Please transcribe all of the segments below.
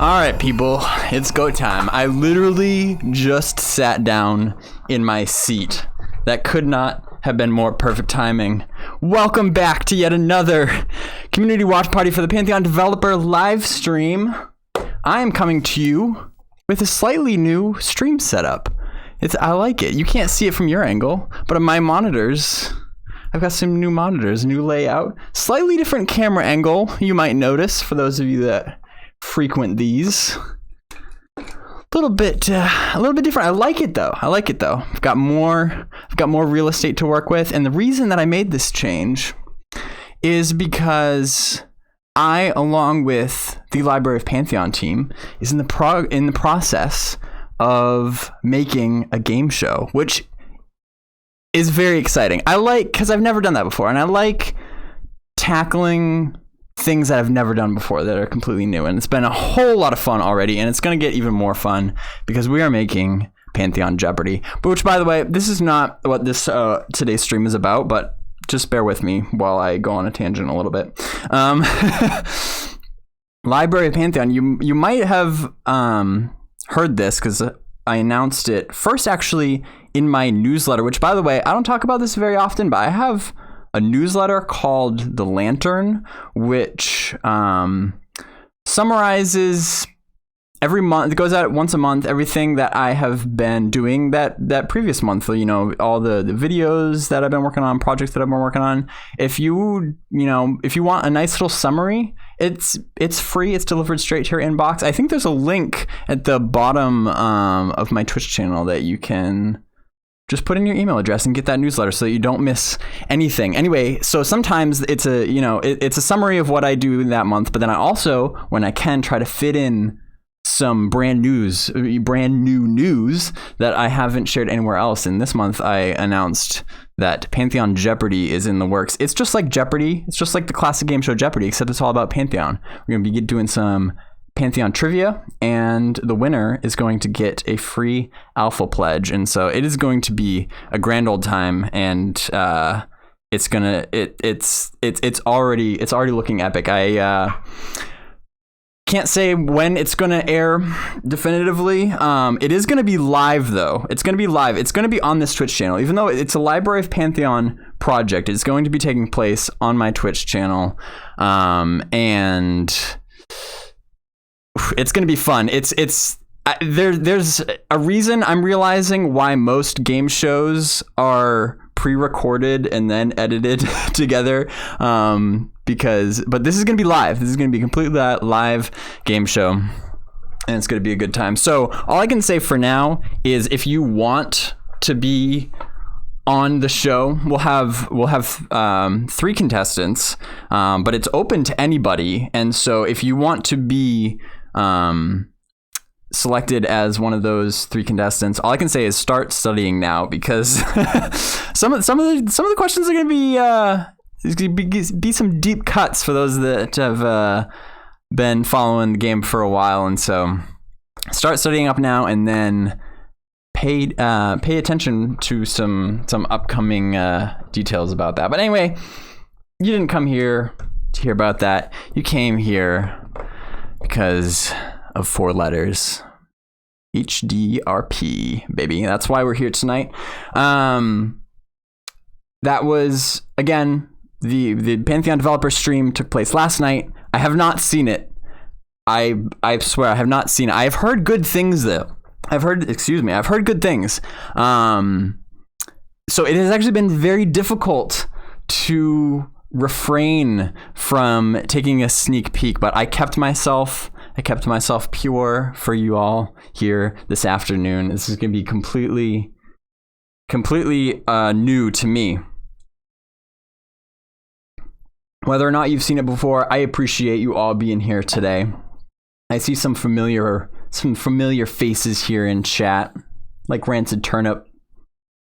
All right, people, it's go time. I literally just sat down in my seat. That could not have been more perfect timing. Welcome back to yet another community watch party for the Pantheon developer live stream. I am coming to you with a slightly new stream setup. I like it. You can't see it from your angle, but on my monitors, I've got some new monitors, new layout, slightly different camera angle. You might notice for those of you that frequent these. A little bit different. I like it though. I've got more real estate to work with, and the reason that I made this change is because I, along with the Library of Pantheon team, is in the process of making a game show, which is very exciting. Because I've never done that before, and I like tackling things that I've never done before that are completely new, and it's been a whole lot of fun already, and it's going to get even more fun because we are making Pantheon Jeopardy, which, by the way, this is not what this today's stream is about, but just bear with me while I go on a tangent a little bit. Library of Pantheon, you might have heard this because I announced it first actually in my newsletter, which, by the way, I don't talk about this very often, but I have a newsletter called The Lantern, which summarizes every month. It goes out once a month, everything that I have been doing that previous month. You know, all the videos that I've been working on, projects that I've been working on. If you want a nice little summary, it's free. It's delivered straight to your inbox. I think there's a link at the bottom of my Twitch channel that you can just put in your email address and get that newsletter so that you don't miss anything. Anyway, so sometimes it's a summary of what I do that month, but then I also, when I can, try to fit in some brand new news that I haven't shared anywhere else. And this month I announced that Pantheon Jeopardy is in the works. It's just like Jeopardy. It's just like the classic game show Jeopardy, except it's all about Pantheon. We're going to be doing some Pantheon trivia, and the winner is going to get a free alpha pledge, and so it is going to be a grand old time, and it's already looking epic. I can't say when it's gonna air definitively. It is gonna be live though. It's gonna be live. It's gonna be on this Twitch channel, even though it's a Library of Pantheon project. It's going to be taking place on my Twitch channel, and it's going to be fun. There's a reason I'm realizing why most game shows are pre-recorded and then edited together. But this is going to be live. This is going to be a completely live game show, and it's going to be a good time. So all I can say for now is, if you want to be on the show, we'll have 3 contestants, but it's open to anybody. And so if you want to be selected as one of those 3 contestants, all I can say is start studying now, because some of the questions are going to be some deep cuts for those that have been following the game for a while. And so start studying up now, and then pay attention to some upcoming details about that. But anyway, you didn't come here to hear about that. You came here because of 4 letters. HDRP, baby. That's why we're here tonight. That was, again, the Pantheon developer stream took place last night. I have not seen it. I swear I have not seen it. I have heard good things though. I've heard good things. So it has actually been very difficult to refrain from taking a sneak peek, but I kept myself pure for you all here this afternoon. This is going to be completely new to me. Whether or not you've seen it before, I appreciate you all being here today. I see some familiar faces here in chat, like Rancid Turnip,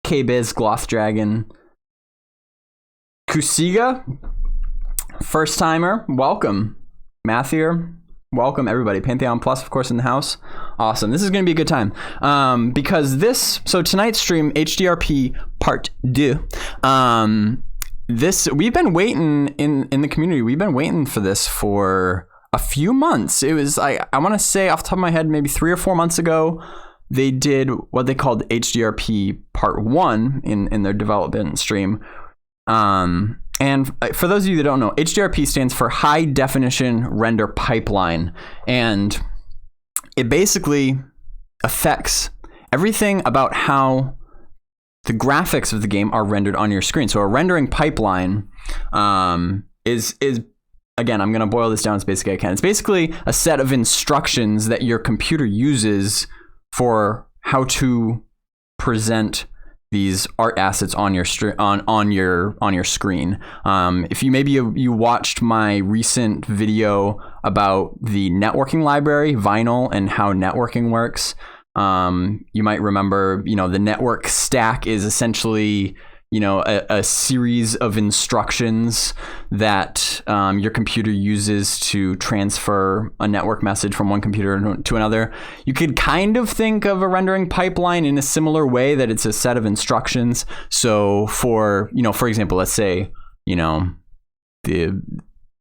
K-Biz, Gloth Dragon, Kusiga, first timer, welcome. Mathier, welcome everybody. Pantheon Plus, of course, in the house. Awesome. This is going to be a good time. Because tonight's stream, HDRP Part 2, we've been waiting in the community. We've been waiting for this for a few months. It was, I want to say off the top of my head, maybe 3 or 4 months ago, they did what they called HDRP Part 1 in their development stream. And for those of you that don't know, HDRP stands for High Definition Render Pipeline. And it basically affects everything about how the graphics of the game are rendered on your screen. So a rendering pipeline is again, I'm going to boil this down as basic as I can. It's basically a set of instructions that your computer uses for how to present these art assets on your on your screen. If you watched my recent video about the networking library, Vinyl, and how networking works, you might remember, the network stack is essentially, a series of instructions that your computer uses to transfer a network message from one computer to another. You could kind of think of a rendering pipeline in a similar way, that it's a set of instructions. So for example, let's say, the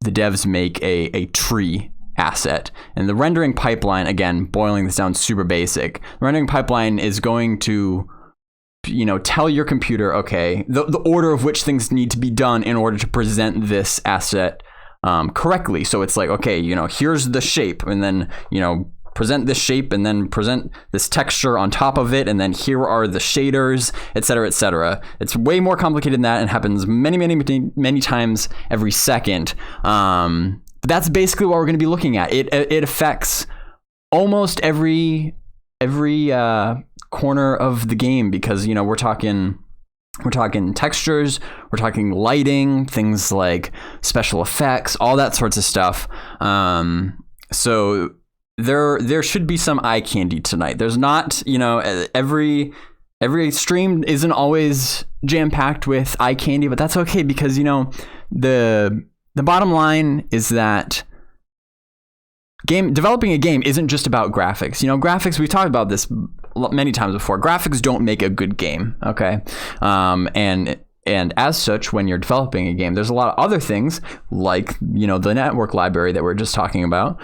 devs make a tree asset, and the rendering pipeline, again, boiling this down super basic, the rendering pipeline is going to tell your computer, okay, the order of which things need to be done in order to present this asset correctly. So it's like, okay, here's the shape, and then present this shape, and then present this texture on top of it, and then here are the shaders, etc., etc. It's way more complicated than that, and happens many times every second. But that's basically what we're going to be looking at. It affects almost every corner of the game, because we're talking textures, we're talking lighting, things like special effects, all that sorts of stuff. So there should be some eye candy tonight. There's not, every stream isn't always jam-packed with eye candy, but that's okay, because the bottom line is that developing a game isn't just about graphics. Graphics, we've talked about this many times before. Graphics don't make a good game, okay? And as such, when you're developing a game, there's a lot of other things, like the network library that we're just talking about.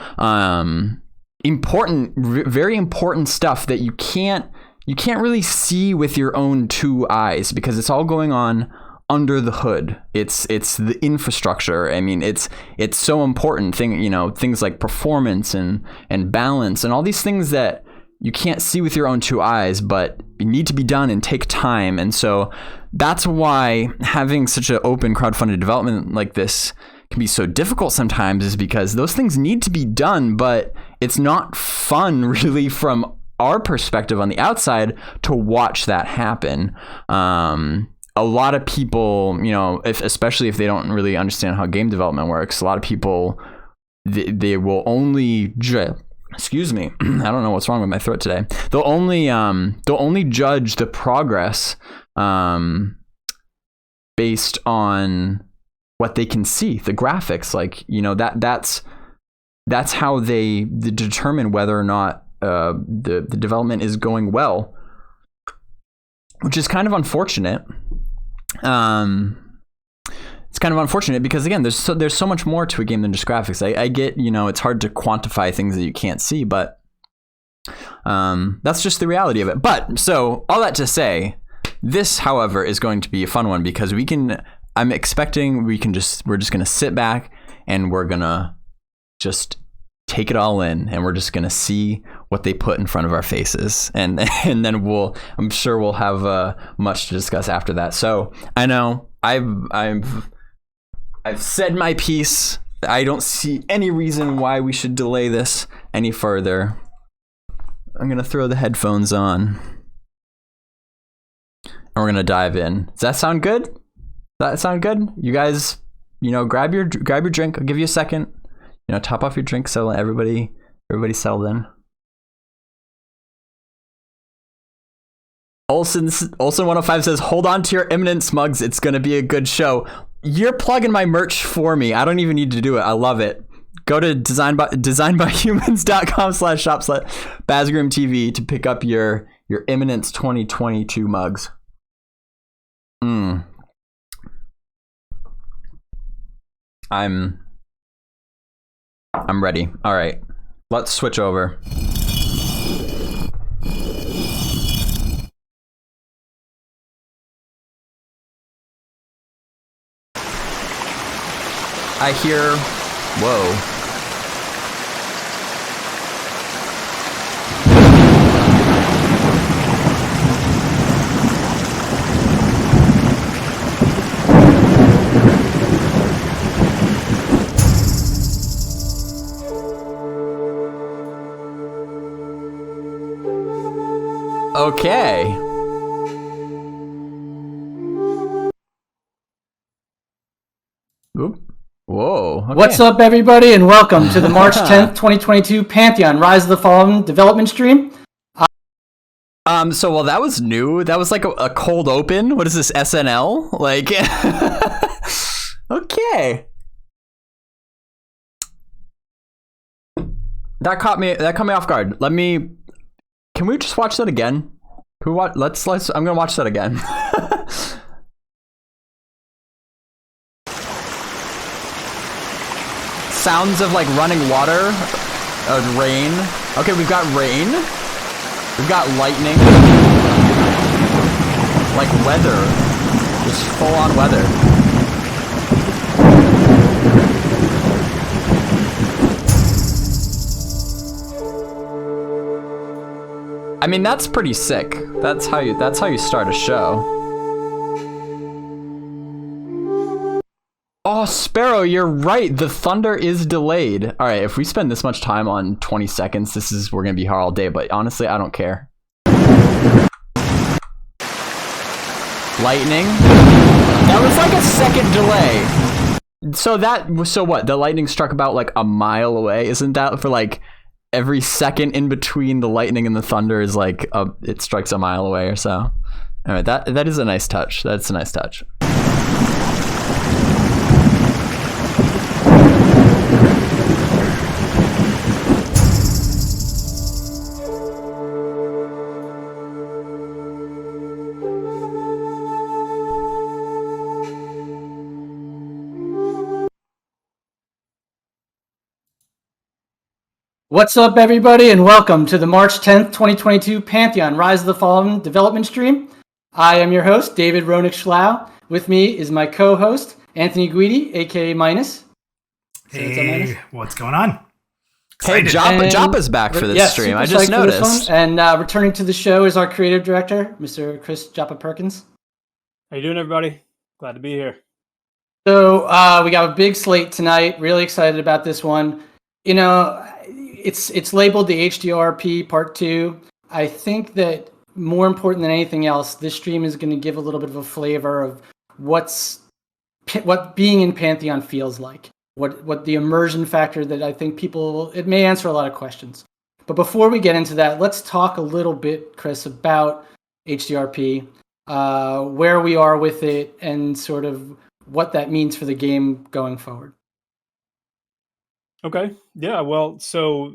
Very important stuff that you can't really see with your own two eyes, because it's all going on under the hood. It's the infrastructure. I mean, it's so important. Things like performance and balance and all these things that you can't see with your own two eyes, but need to be done and take time. And so that's why having such an open crowdfunded development like this can be so difficult sometimes, is because those things need to be done, but it's not fun really from our perspective on the outside to watch that happen. A lot of people, especially if they don't really understand how game development works, a lot of people, they will only excuse me, I don't know what's wrong with my throat today. They'll only judge the progress based on what they can see, the graphics. Like, that's how they determine whether or not the development is going well, which is kind of unfortunate. It's kind of unfortunate because, again, there's so much more to a game than just graphics. I get, it's hard to quantify things that you can't see, but that's just the reality of it. But so all that to say, this, however, is going to be a fun one, because I'm expecting we're just going to sit back and we're going to just take it all in, and we're just going to see what they put in front of our faces. And then I'm sure we'll have much to discuss after that. So I know I've said my piece. I don't see any reason why we should delay this any further. I'm going to throw the headphones on, and we're going to dive in. Does that sound good? Does that sound good? You guys, grab your drink. I'll give you a second. Top off your drink, so everybody settled in. Olsen 105 says, "Hold on to your imminent smugs. It's going to be a good show." You're plugging my merch for me. I don't even need to do it. I love it. Go to designbyhumans.com/shop/BAZGRIMTV to pick up your Imminence 2022 mugs. I'm ready. All right, let's switch over. I hear, whoa. Okay. Oop. Whoa. Okay. What's up, everybody, and welcome to the March 10th, 2022 Pantheon Rise of the Fallen development stream. So while that was new, that was like a cold open. What is this, SNL? Like, okay. That caught me off guard. Can we just watch that again? Can we watch, let's, I'm gonna watch that again. Sounds of like running water, rain. Okay, we've got rain. We've got lightning. Like weather. Just full on weather. I mean, that's pretty sick. That's how you start a show. Oh, Sparrow, you're right. The thunder is delayed. All right, if we spend this much time on 20 seconds, we're gonna be here all day. But honestly, I don't care. Lightning. That was like a second delay. So what? The lightning struck about like a mile away. Isn't that for like every second in between the lightning and the thunder is like it strikes a mile away or so? All right, that is a nice touch. That's a nice touch. What's up, everybody, and welcome to the March 10th, 2022 Pantheon Rise of the Fallen development stream. I am your host, David Roenick-Schlau. With me is my co-host, Anthony Guidi, aka Minus. Hey, what's going on? Excited. Hey, Joppa's back for this stream. I just noticed. And returning to the show is our creative director, Mr. Chris Joppa Perkins. How you doing, everybody? Glad to be here. So we got a big slate tonight. Really excited about this one. You know, it's labeled the HDRP Part 2. I think that more important than anything else, this stream is going to give a little bit of a flavor of what being in Pantheon feels like. What the immersion factor that I think it may answer a lot of questions. But before we get into that, let's talk a little bit, Chris, about HDRP, where we are with it, and sort of what that means for the game going forward. Okay. Yeah. Well, so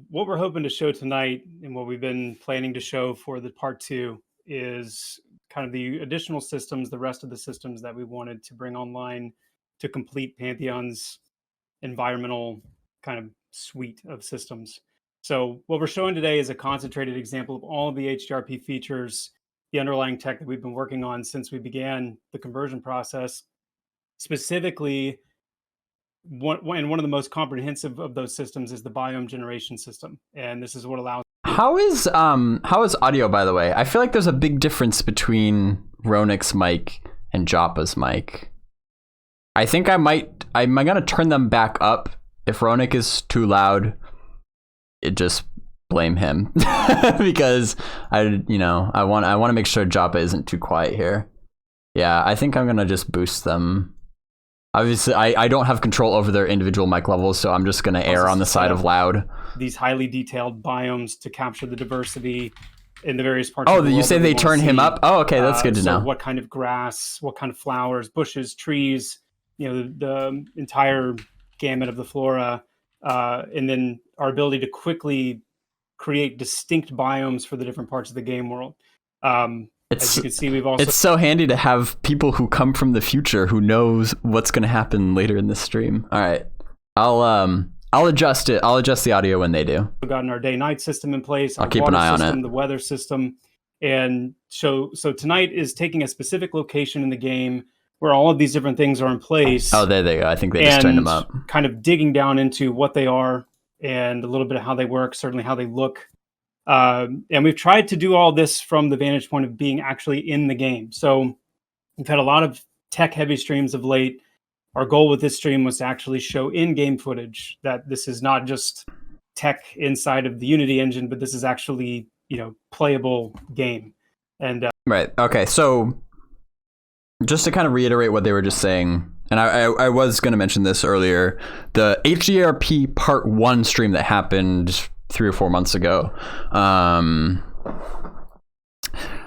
what we're hoping to show tonight and what we've been planning to show for the part 2 is kind of the additional systems, the rest of the systems that we wanted to bring online to complete Pantheon's environmental kind of suite of systems. So what we're showing today is a concentrated example of all of the HDRP features, the underlying tech that we've been working on since we began the conversion process. Specifically, one of the most comprehensive of those systems is the biome generation system, and this is what allows. How is audio, by the way? I feel like there's a big difference between Roenick's mic and Joppa's mic. I think I'm gonna turn them back up. If Roenick is too loud, just blame him because I want to make sure Joppa isn't too quiet here. Yeah, I think I'm gonna just boost them. Obviously, I don't have control over their individual mic levels, so I'm just going to err on the side of loud. These highly detailed biomes to capture the diversity in the various parts of the world. Oh, you say they turn him up? Oh, okay, that's good to know. What kind of grass, what kind of flowers, bushes, trees, the entire gamut of the flora, and then our ability to quickly create distinct biomes for the different parts of the game world. As you can see, it's so handy to have people who come from the future who knows what's going to happen later in this stream. All right, I'll adjust it. I'll adjust the audio when they do. We've gotten our day-night system in place. I'll keep an eye on it. The weather system. And so tonight is taking a specific location in the game where all of these different things are in place. Oh, there they go. I think they just turned them up. Kind of digging down into what they are and a little bit of how they work, certainly how they look. And we've tried to do all this from the vantage point of being actually in the game. So we've had a lot of tech-heavy streams of late. Our goal with this stream was to actually show in-game footage, that this is not just tech inside of the Unity engine, but this is actually, playable game. And right. Okay. So just to kind of reiterate what they were just saying, and I was going to mention this earlier, the HDRP Part 1 stream that happened 3 or 4 months ago,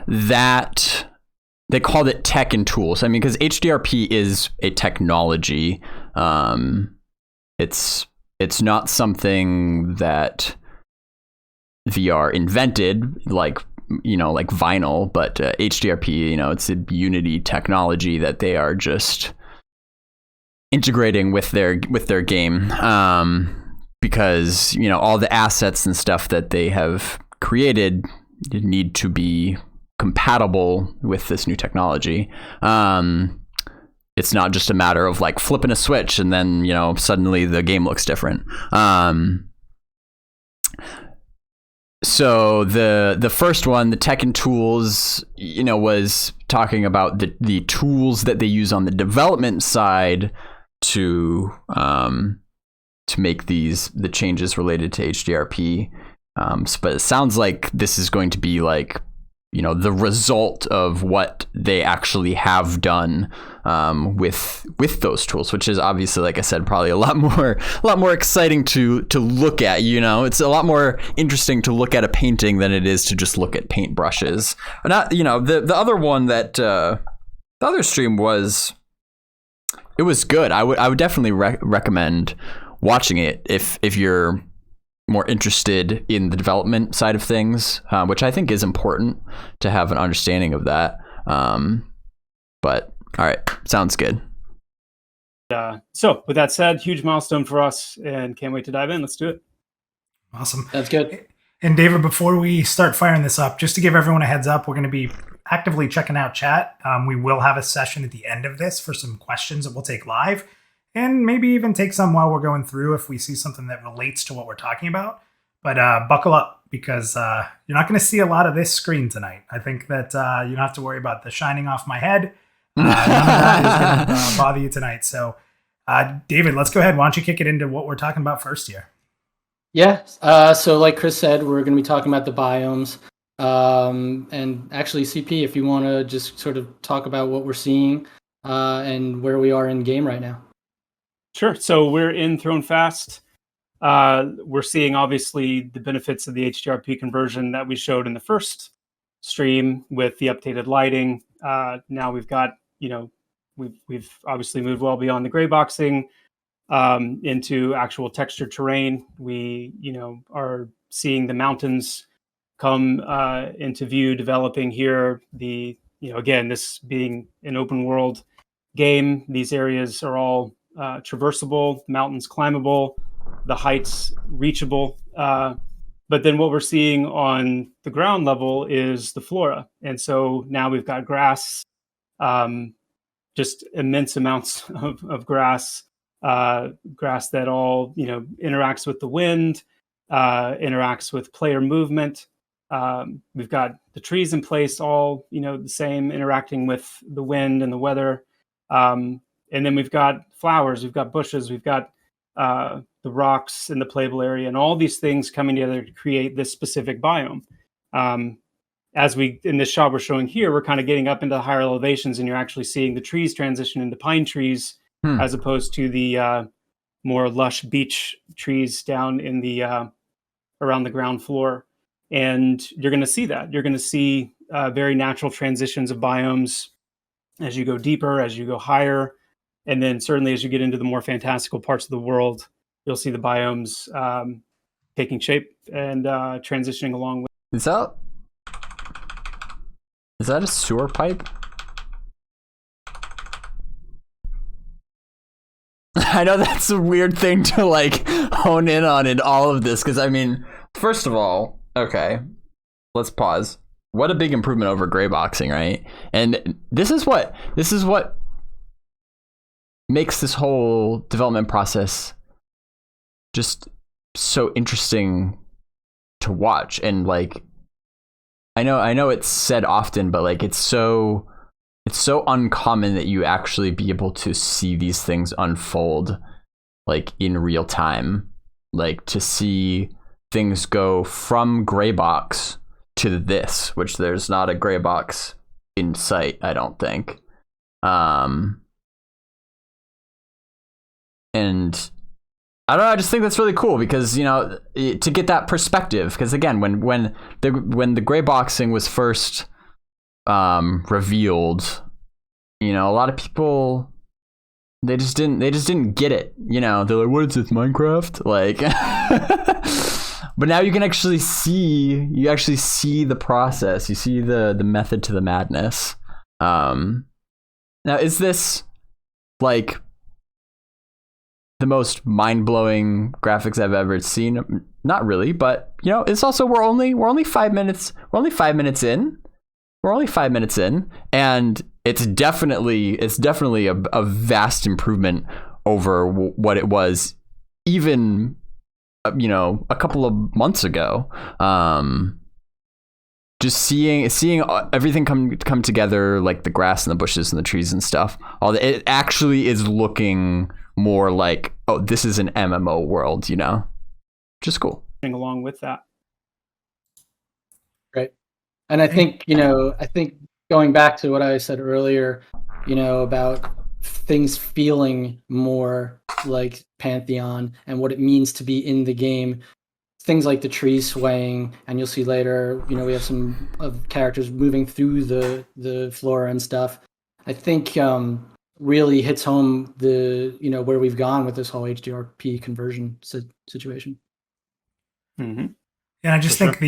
that they called it tech and tools. I mean, because HDRP is a technology. It's not something that VR invented, like vinyl, but HDRP, it's a Unity technology that they are just integrating with their game, because all the assets and stuff that they have created need to be compatible with this new technology. It's not just a matter of like flipping a switch and then suddenly the game looks different. So the first one, the tech and tools, was talking about the tools that they use on the development side to make the changes related to HDRP. But it sounds like this is going to be like, the result of what they actually have done with those tools, which is obviously, like I said, probably a lot more exciting to look at. It's a lot more interesting to look at a painting than it is to just look at paint brushes. Not, the other one that the other stream was, it was good. I would definitely recommend watching it if you're more interested in the development side of things, which I think is important to have an understanding of that. But all right, sounds good. So with that said, huge milestone for us and can't wait to dive in. Let's do it. Awesome. That's good. And David, before we start firing this up, just to give everyone a heads up, we're going to be actively checking out chat. We will have a session at the end of this for some questions that we'll take live, and maybe even take some while we're going through if we see something that relates to what we're talking about. But buckle up, because you're not going to see a lot of this screen tonight. I think that you don't have to worry about the shining off my head. None of that is going to bother you tonight. So, David, let's go ahead. Why don't you kick it into what we're talking about first here? Yeah. So like Chris said, we're going to be talking about the biomes. And actually, CP, if you want to just sort of talk about what we're seeing and where we are in game right now. Sure. So we're in Thrown Fast. We're seeing obviously the benefits of the HDRP conversion that we showed in the first stream with the updated lighting. Now we've got, we've obviously moved well beyond the gray boxing into actual textured terrain. We, are seeing the mountains come into view, developing here. Again, this being an open world game, these areas are all traversable, mountains climbable, the heights reachable. But then what we're seeing on the ground level is the flora. And so now we've got grass, just immense amounts of grass, grass that all, interacts with the wind, interacts with player movement. We've got the trees in place, all, the same, interacting with the wind and the weather. And then we've got flowers, we've got bushes, we've got the rocks in the playable area, and all these things coming together to create this specific biome. As we, in this shot we're showing here, we're kind of getting up into the higher elevations, and you're actually seeing the trees transition into pine trees, as opposed to the more lush beech trees down in the around the ground floor. And you're going to see that. You're going to see very natural transitions of biomes as you go deeper, as you go higher. And then certainly as you get into the more fantastical parts of the world, you'll see the biomes taking shape and transitioning along with. Is that a sewer pipe? I know that's a weird thing to like hone in on in all of this, because I mean, first of all, okay, let's pause. What a big improvement over gray boxing, right? And this is what makes this whole development process just so interesting to watch. And like, I know it's said often, but like it's so uncommon that you actually be able to see these things unfold like in real time, like to see things go from gray box to this, which there's not a gray box in sight, I don't think. And I don't know, I just think that's really cool because, you know, to get that perspective, because again, when the gray boxing was first revealed, you know, a lot of people, they just didn't get it, you know. They're like, what is this, Minecraft? Like but now you can actually see the process, you see the method to the madness. Now is this like the most mind-blowing graphics I've ever seen? Not really, but you know, it's also we're only 5 minutes in, and it's definitely a vast improvement over what it was even, you know, a couple of months ago. Just seeing everything come together, like the grass and the bushes and the trees and stuff, it actually is looking more like, oh, this is an MMO world, you know, just cool. Along with that, right? And I think, you know, going back to what I said earlier, you know, about things feeling more like Pantheon and what it means to be in the game. Things like the trees swaying, and you'll see later, you know, we have some of characters moving through the flora and stuff. I think really hits home the, you know, where we've gone with this whole HDRP conversion situation. Mm-hmm. Yeah, I just think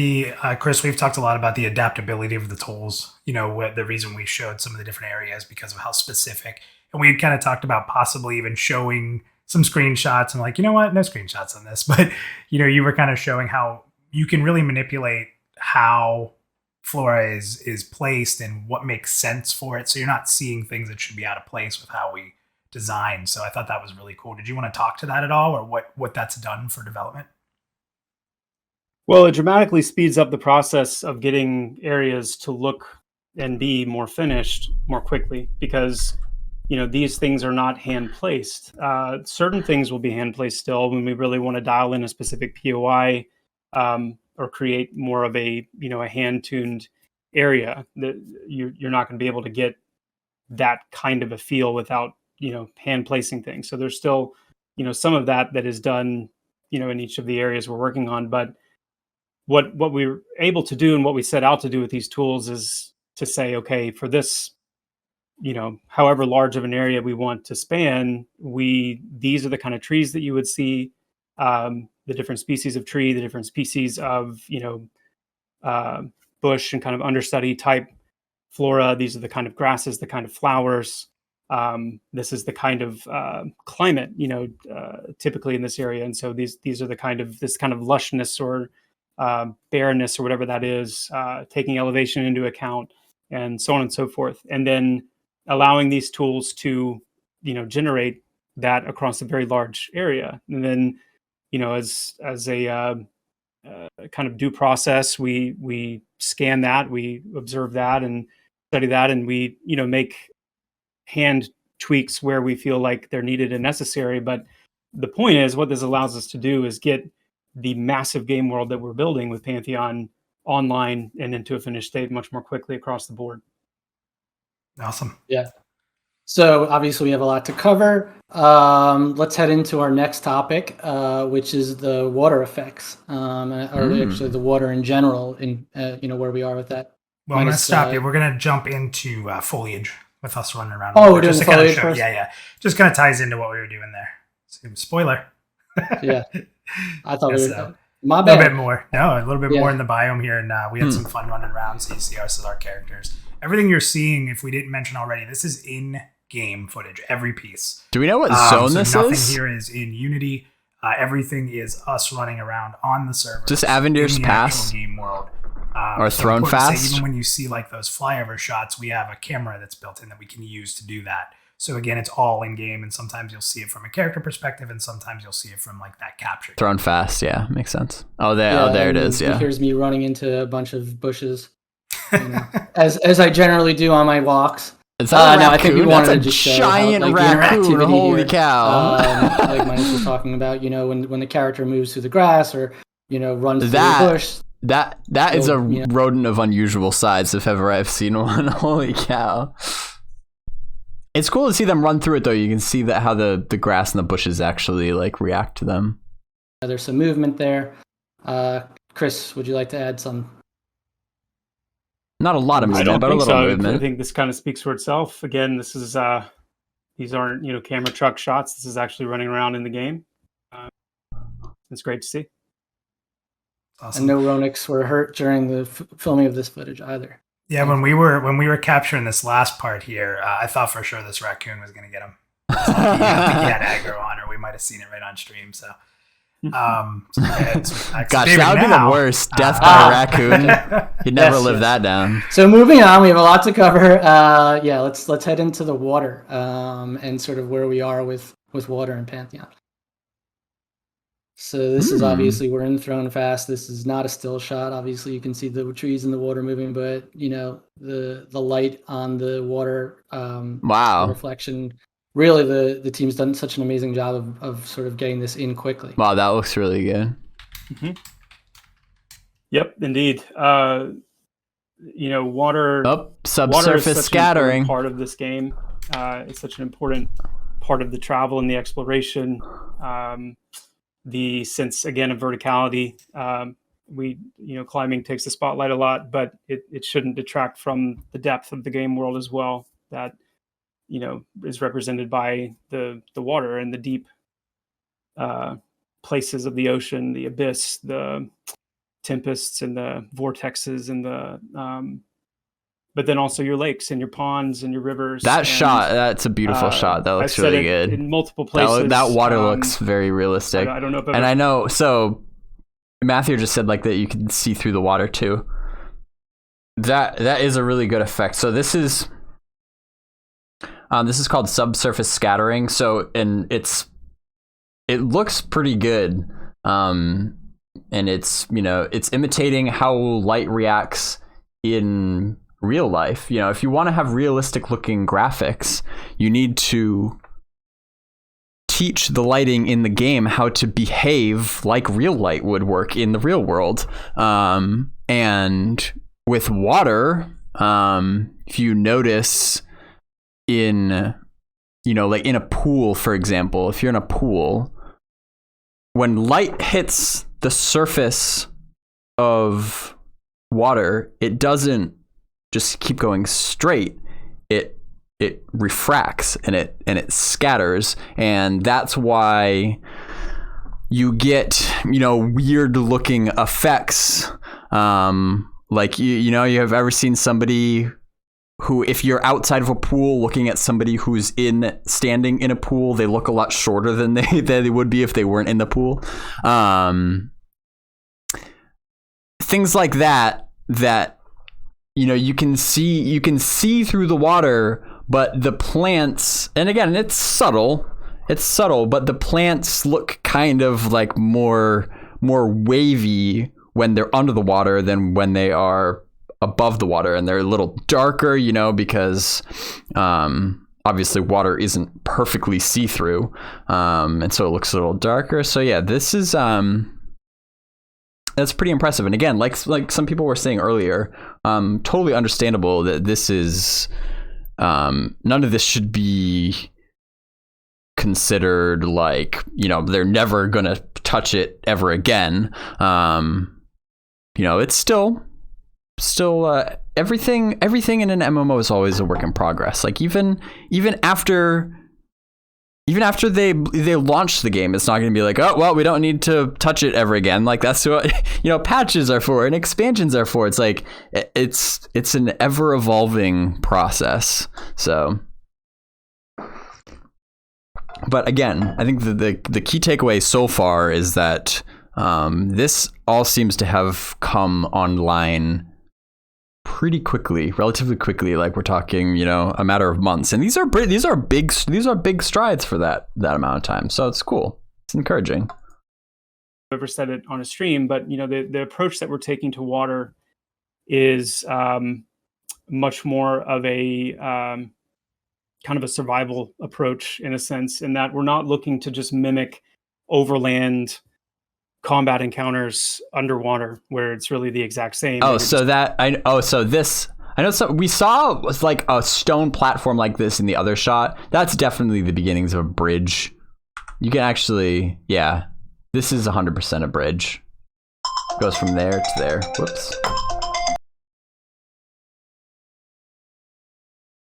Chris, we've talked a lot about the adaptability of the tools. You know, the reason we showed some of the different areas because of how specific, and we kind of talked about possibly even showing some screenshots and like, you know what, no screenshots on this, but you know, you were kind of showing how you can really manipulate how flora is placed and what makes sense for it. So you're not seeing things that should be out of place with how we design. So I thought that was really cool. Did you want to talk to that at all, or what that's done for development? Well, it dramatically speeds up the process of getting areas to look and be more finished more quickly, because, you know, these things are not hand placed. Certain things will be hand placed still when we really want to dial in a specific POI, or create more of a, you know, a hand tuned area. That you're not going to be able to get that kind of a feel without, you know, hand placing things. So there's still, you know, some of that is done, you know, in each of the areas we're working on. But what we're able to do and what we set out to do with these tools is to say, okay, for this, you know, however large of an area we want to span, these are the kind of trees that you would see, the different species of tree, the different species of, you know, bush and kind of understudy type flora. These are the kind of grasses, the kind of flowers. This is the kind of climate, you know, typically in this area. And so these are the kind of, this kind of lushness or barrenness or whatever that is, taking elevation into account and so on and so forth. And then allowing these tools to, you know, generate that across a very large area. And then, you know, as a kind of due process, we scan that, we observe that and study that, and we, you know, make hand tweaks where we feel like they're needed and necessary. But the point is, what this allows us to do is get the massive game world that we're building with Pantheon online and into a finished state much more quickly across the board. Awesome. Yeah. So obviously we have a lot to cover. Let's head into our next topic, which is the water effects, or actually the water in general, in you know, where we are with that. Well, I'm going to stop you. We're going to jump into foliage with us running around. Oh, we're doing the foliage first? Yeah. Just kind of ties into what we were doing there. So, spoiler. Yeah. I thought we were... My bad. A little bit more. No, a little bit more in the biome here. And we had some fun running around. So you see us as our characters. Everything you're seeing, if we didn't mention already, this is in-game game footage, every piece. Do we know what zone so this nothing is? here is in Unity. Everything is us running around on the server. Just Avendir's Pass? Game world. Or Throne Fast? Even when you see like those flyover shots, we have a camera that's built in that we can use to do that. So again, it's all in game, and sometimes you'll see it from a character perspective, and sometimes you'll see it from like that capture. Throne Fast, yeah, makes sense. There it is. Yeah, here's me running into a bunch of bushes, as I generally do on my walks. Is that a raccoon? No, I think we wanted That's to a just show giant how, like, raccoon. interactivity Holy here. cow! Like Minus was talking about, when the character moves through the grass or runs through the bush. That is a rodent of unusual size, if ever I've seen one. Holy cow! It's cool to see them run through it, though. You can see that how the grass and the bushes actually like react to them. There's some movement there. Chris, would you like to add some? Not a lot of movement, but a little movement. I think this kind of speaks for itself. Again, this is these aren't camera truck shots. This is actually running around in the game. It's great to see. Awesome. And no Ronics were hurt during the filming of this footage either. Yeah, when we were capturing this last part here, I thought for sure this raccoon was going to get him. I think he had aggro on, or we might have seen it right on stream. So, gosh, that would be the worst. Death by a raccoon. He'd never live that down. So moving on, we have a lot to cover. Let's head into the water and sort of where we are with water in Pantheon. So this is obviously, we're in Throne Fast. This is not a still shot. Obviously, you can see the trees in the water moving, but the light on the water, wow, the reflection. Really, the team's done such an amazing job of sort of getting this in quickly. Wow, that looks really good. Mm-hmm. Yep, indeed. Water. Subsurface scattering. Part of this game. It's such an important part of the travel and the exploration. The sense again of verticality. Climbing takes the spotlight a lot, but it shouldn't detract from the depth of the game world as well. That is represented by the water and the deep places of the ocean, the abyss, the tempests and the vortexes and the but then also your lakes and your ponds and your rivers. That's a beautiful shot. That looks really good. In multiple places. That water looks very realistic. I don't know if I know, so Matthew just said like that you can see through the water too. That is a really good effect. So this is called subsurface scattering. So, and it looks pretty good. And it's imitating how light reacts in real life. If you want to have realistic looking graphics, you need to teach the lighting in the game how to behave like real light would work in the real world. And with water, if you notice in a pool, for example, if you're in a pool, when light hits the surface of water, it doesn't just keep going straight. It refracts and it scatters, and that's why you get weird looking effects. Like you have ever seen somebody who, if you're outside of a pool looking at somebody who's standing in a pool, they look a lot shorter than they would be if they weren't in the pool. Things like that you can see through the water, but the plants, and again, it's subtle, but the plants look kind of like more wavy when they're under the water than when they are above the water, and they're a little darker, because obviously water isn't perfectly see-through, and so it looks a little darker. So yeah, this is that's pretty impressive. And again, like some people were saying earlier, totally understandable that this is none of this should be considered like they're never gonna touch it ever again. It's still everything in an MMO is always a work in progress. Like even after they launch the game, it's not going to be like, oh well, we don't need to touch it ever again. Like that's what patches are for and expansions are for. It's like it's an ever evolving process. So But again, I think the key takeaway so far is that this all seems to have come online pretty quickly, relatively quickly. Like we're talking, a matter of months, and these are big strides for that amount of time. So it's cool. It's encouraging. I've never said it on a stream, but the approach that we're taking to water is much more of a kind of a survival approach in a sense, in that we're not looking to just mimic overland combat encounters underwater where it's really the exact same. I know we saw was like a stone platform like this in the other shot. That's definitely the beginnings of a bridge. You can actually, this is 100% a bridge. Goes from there to there. Whoops.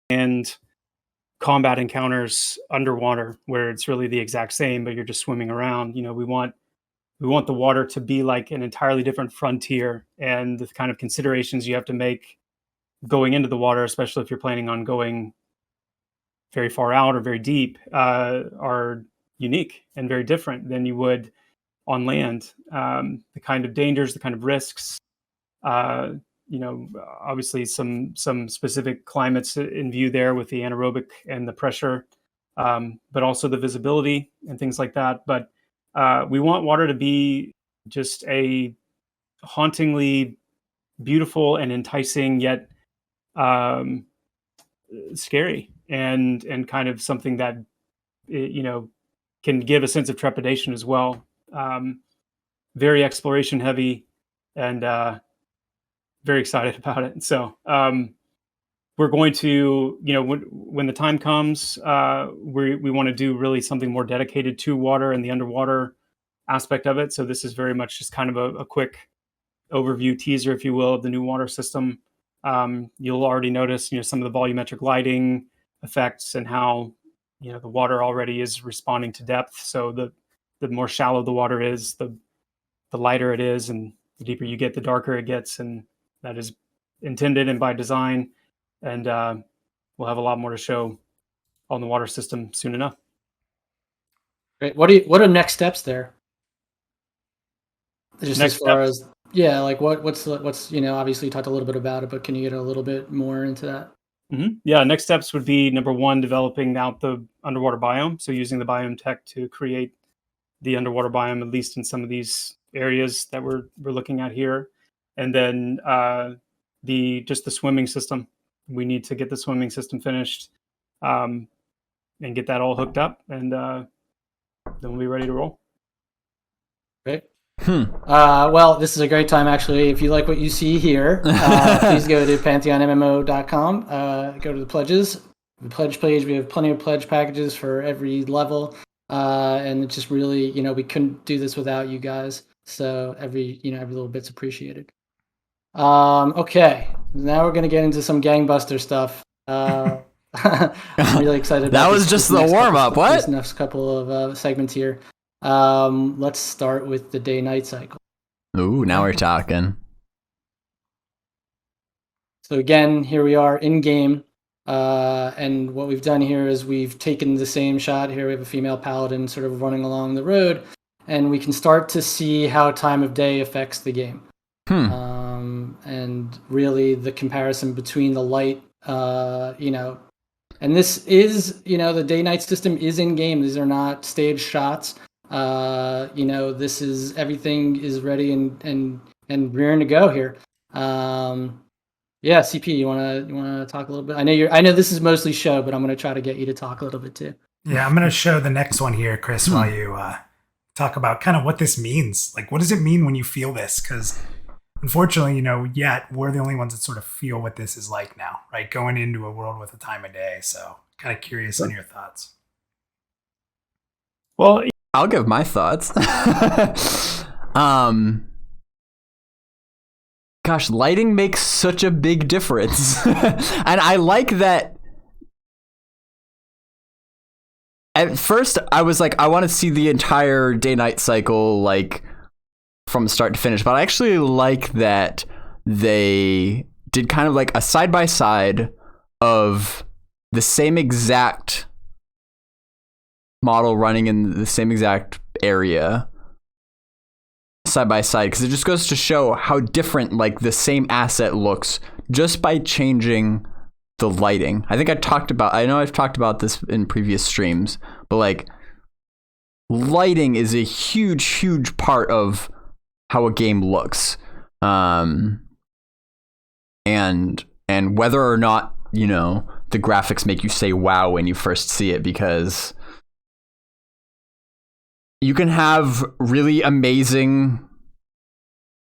And combat encounters underwater where it's really the exact same, but you're just swimming around. We want the water to be like an entirely different frontier, and the kind of considerations you have to make going into the water, especially if you're planning on going very far out or very deep, are unique and very different than you would on land. The kind of dangers, the kind of risks, obviously some specific climates in view there with the anaerobic and the pressure, but also the visibility and things like that. But we want water to be just a hauntingly beautiful and enticing, yet scary, and kind of something that can give a sense of trepidation as well. Very exploration heavy, and very excited about it. So we're going to, when the time comes, we want to do really something more dedicated to water and the underwater aspect of it. So this is very much just kind of a quick overview teaser, if you will, of the new water system. You'll already notice, some of the volumetric lighting effects and how, the water already is responding to depth. So the more shallow the water is, the lighter it is, and the deeper you get, the darker it gets. And that is intended and by design. And we'll have a lot more to show on the water system soon enough. Great. What are next steps there? Just Next as far steps? as what's obviously you talked a little bit about it, but can you get a little bit more into that? Mm-hmm. Yeah, next steps would be, number one, developing out the underwater biome. So using the biome tech to create the underwater biome, at least in some of these areas that we're looking at here. And then the swimming system. We need to get the swimming system finished, and get that all hooked up, and then we'll be ready to roll. Great. Well, this is a great time, actually. If you like what you see here, please go to pantheonmmo.com. Go to the pledges, the pledge page. We have plenty of pledge packages for every level, and it's just really, we couldn't do this without you guys. So every little bit's appreciated. Okay, now we're gonna get into some gangbuster stuff. I'm really excited about that was just the warm-up. This next couple of segments here. Let's start with the day-night cycle. Ooh, now we're talking. So again, here we are in game, and what we've done here is we've taken the same shot. Here we have a female paladin sort of running along the road, and we can start to see how time of day affects the game. And really the comparison between the light, and this is, the day-night system is in game. These are not staged shots. This is, everything is ready and rearing to go here. CP, you wanna talk a little bit? I know this is mostly show, but I'm gonna try to get you to talk a little bit too. Yeah, I'm gonna show the next one here, Chris, while you talk about kind of what this means. Like, what does it mean when you feel this? Because unfortunately, we're the only ones that sort of feel what this is like now, right? Going into a world with a time of day. So kind of curious on your thoughts. Well, I'll give my thoughts. Gosh, lighting makes such a big difference. And I like that. At first, I was like, I want to see the entire day-night cycle, like, from start to finish. But I actually like that they did kind of like a side-by-side of the same exact model running in the same exact area side by side, because it just goes to show how different like the same asset looks just by changing the lighting. I know I've talked about this in previous streams, but like lighting is a huge part of how a game looks. And whether or not, you know, the graphics make you say wow when you first see it, because you can have really amazing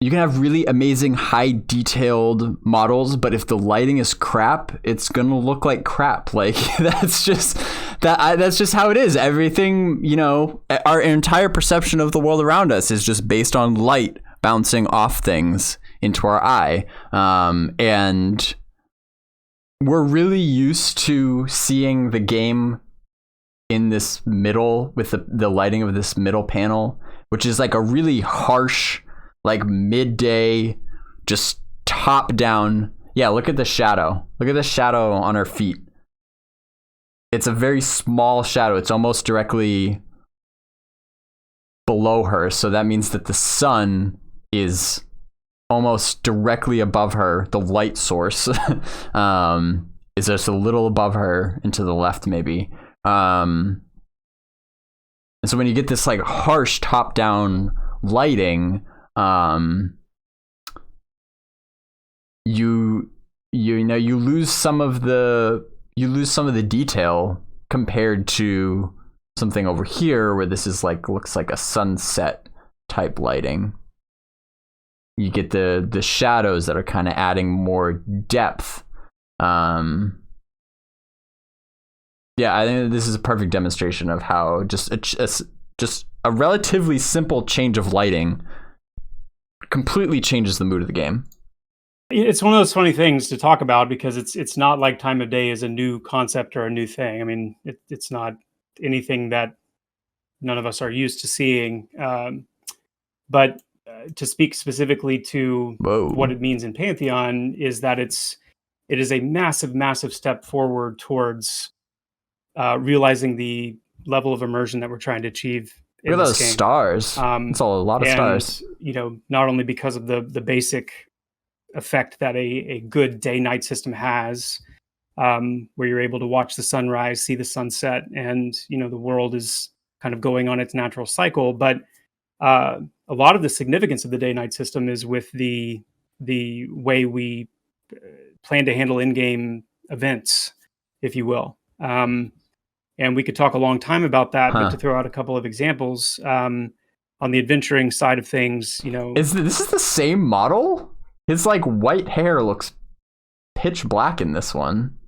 high detailed models, but if the lighting is crap, it's gonna look like crap. Like that's just how it is. Everything, you know, our entire perception of the world around us is just based on light bouncing off things into our eye. And we're really used to seeing the game in this middle with the lighting of this middle panel, which is like a really harsh, like midday, just top down. Yeah, look at the shadow. Look at the shadow on her feet. It's a very small shadow. It's almost directly below her. So that means that the sun is almost directly above her. The light source is just a little above her and to the left maybe. And so when you get this like harsh top down lighting, you lose some of the detail compared to something over here where this is like looks like a sunset type lighting. You get the shadows that are kind of adding more depth. Yeah, I think this is a perfect demonstration of how just a relatively simple change of lighting completely changes the mood of the game. It's one of those funny things to talk about because it's not like time of day is a new concept or a new thing. I mean, it's not anything that none of us are used to seeing. But to speak specifically to what it means in Pantheon is that it is a massive step forward towards realizing the level of immersion that we're trying to achieve. Look at those stars. It's a lot of stars. You know, not only because of the basic effect that a good day-night system has, where you're able to watch the sunrise, see the sunset, and you know the world is kind of going on its natural cycle. But a lot of the significance of the day-night system is with the way we plan to handle in-game events, if you will. And we could talk a long time about that, but to throw out a couple of examples, on the adventuring side of things, you know, this is the same model? His like white hair looks pitch black in this one.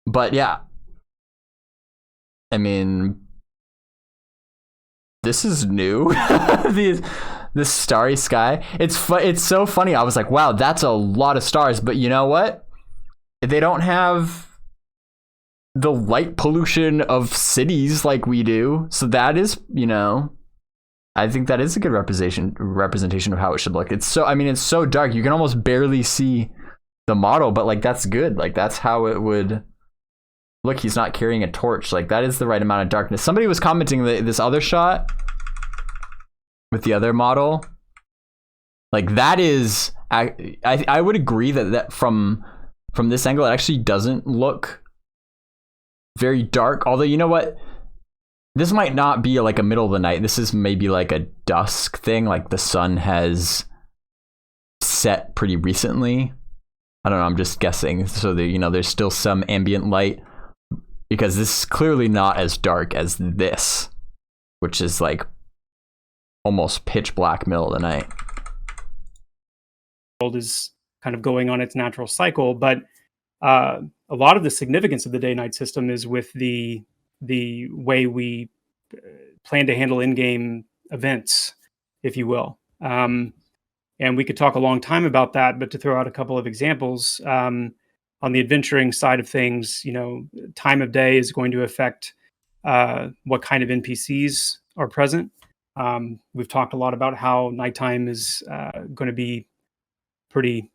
But yeah, I mean, this is new. This starry sky. It's so funny. I was like, wow, that's a lot of stars. But you know what? They don't have the light pollution of cities like we do. So that is, you know, I think that is a good representation of how it should look. It's so dark. You can almost barely see the model, but like that's good. Like that's how it would look. He's not carrying a torch. Like that is the right amount of darkness. Somebody was commenting that this other shot with the other model, like that is, I would agree that from this angle, it actually doesn't look very dark. Although, you know what? This might not be like a middle of the night. This is maybe like a dusk thing. Like the sun has set pretty recently. I don't know. I'm just guessing. So there's still some ambient light because this is clearly not as dark as this, which is like almost pitch black middle of the night. The world is kind of going on its natural cycle, but a lot of the significance of the day-night system is with the way we plan to handle in-game events, if you will. And we could talk a long time about that, but to throw out a couple of examples, on the adventuring side of things, you know, time of day is going to affect what kind of NPCs are present. We've talked a lot about how nighttime is going to be pretty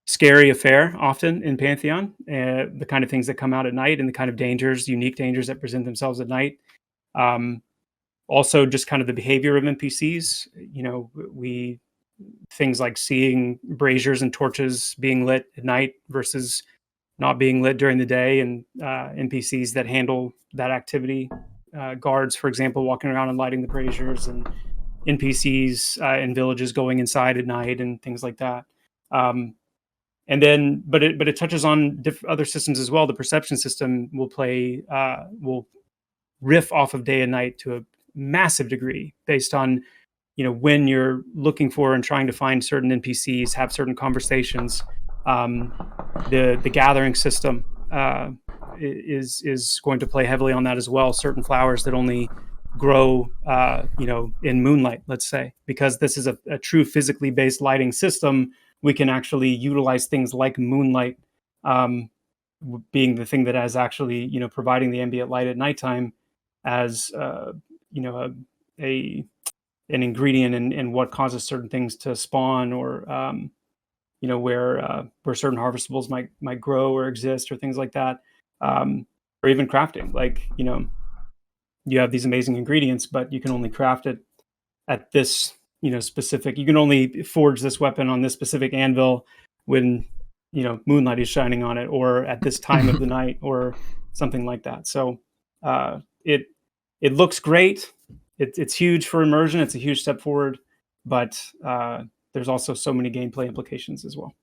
scary affair often in Pantheon, the kind of things that come out at night and the kind of dangers, unique dangers that present themselves at night. Also, just kind of the behavior of NPCs. Things like seeing braziers and torches being lit at night versus not being lit during the day, and NPCs that handle that activity. Guards, for example, walking around and lighting the braziers, and NPCs in villages going inside at night and things like that. And then, but it touches on other systems as well. The perception system will riff off of day and night to a massive degree based on when you're looking for and trying to find certain NPCs, have certain conversations. The gathering system is going to play heavily on that as well. Certain flowers that only grow in moonlight, let's say, because this is a true physically based lighting system. We can actually utilize things like moonlight being the thing that is actually providing the ambient light at nighttime as an ingredient in what causes certain things to spawn, or where certain harvestables might grow or exist, or things like that, or even crafting. Like you have these amazing ingredients, but you can only craft it at this specific. You can only forge this weapon on this specific anvil when moonlight is shining on it, or at this time of the night, or something like that. So it looks great. It's huge for immersion. It's a huge step forward, but there's also so many gameplay implications as well.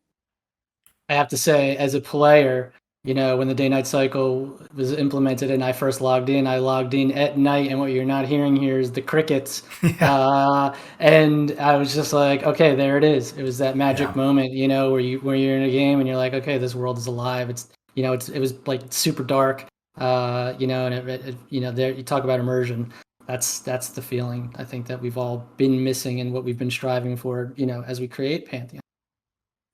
I have to say, as a player, when the day-night cycle was implemented and I first logged in at night, and what you're not hearing here is the crickets. Yeah. And I was just like, okay, there it is. It was that magic moment, where you're in a game and you're like, okay, this world is alive. It's, it was like super dark, and there you talk about immersion. That's the feeling I think that we've all been missing, and what we've been striving for, as we create Pantheon.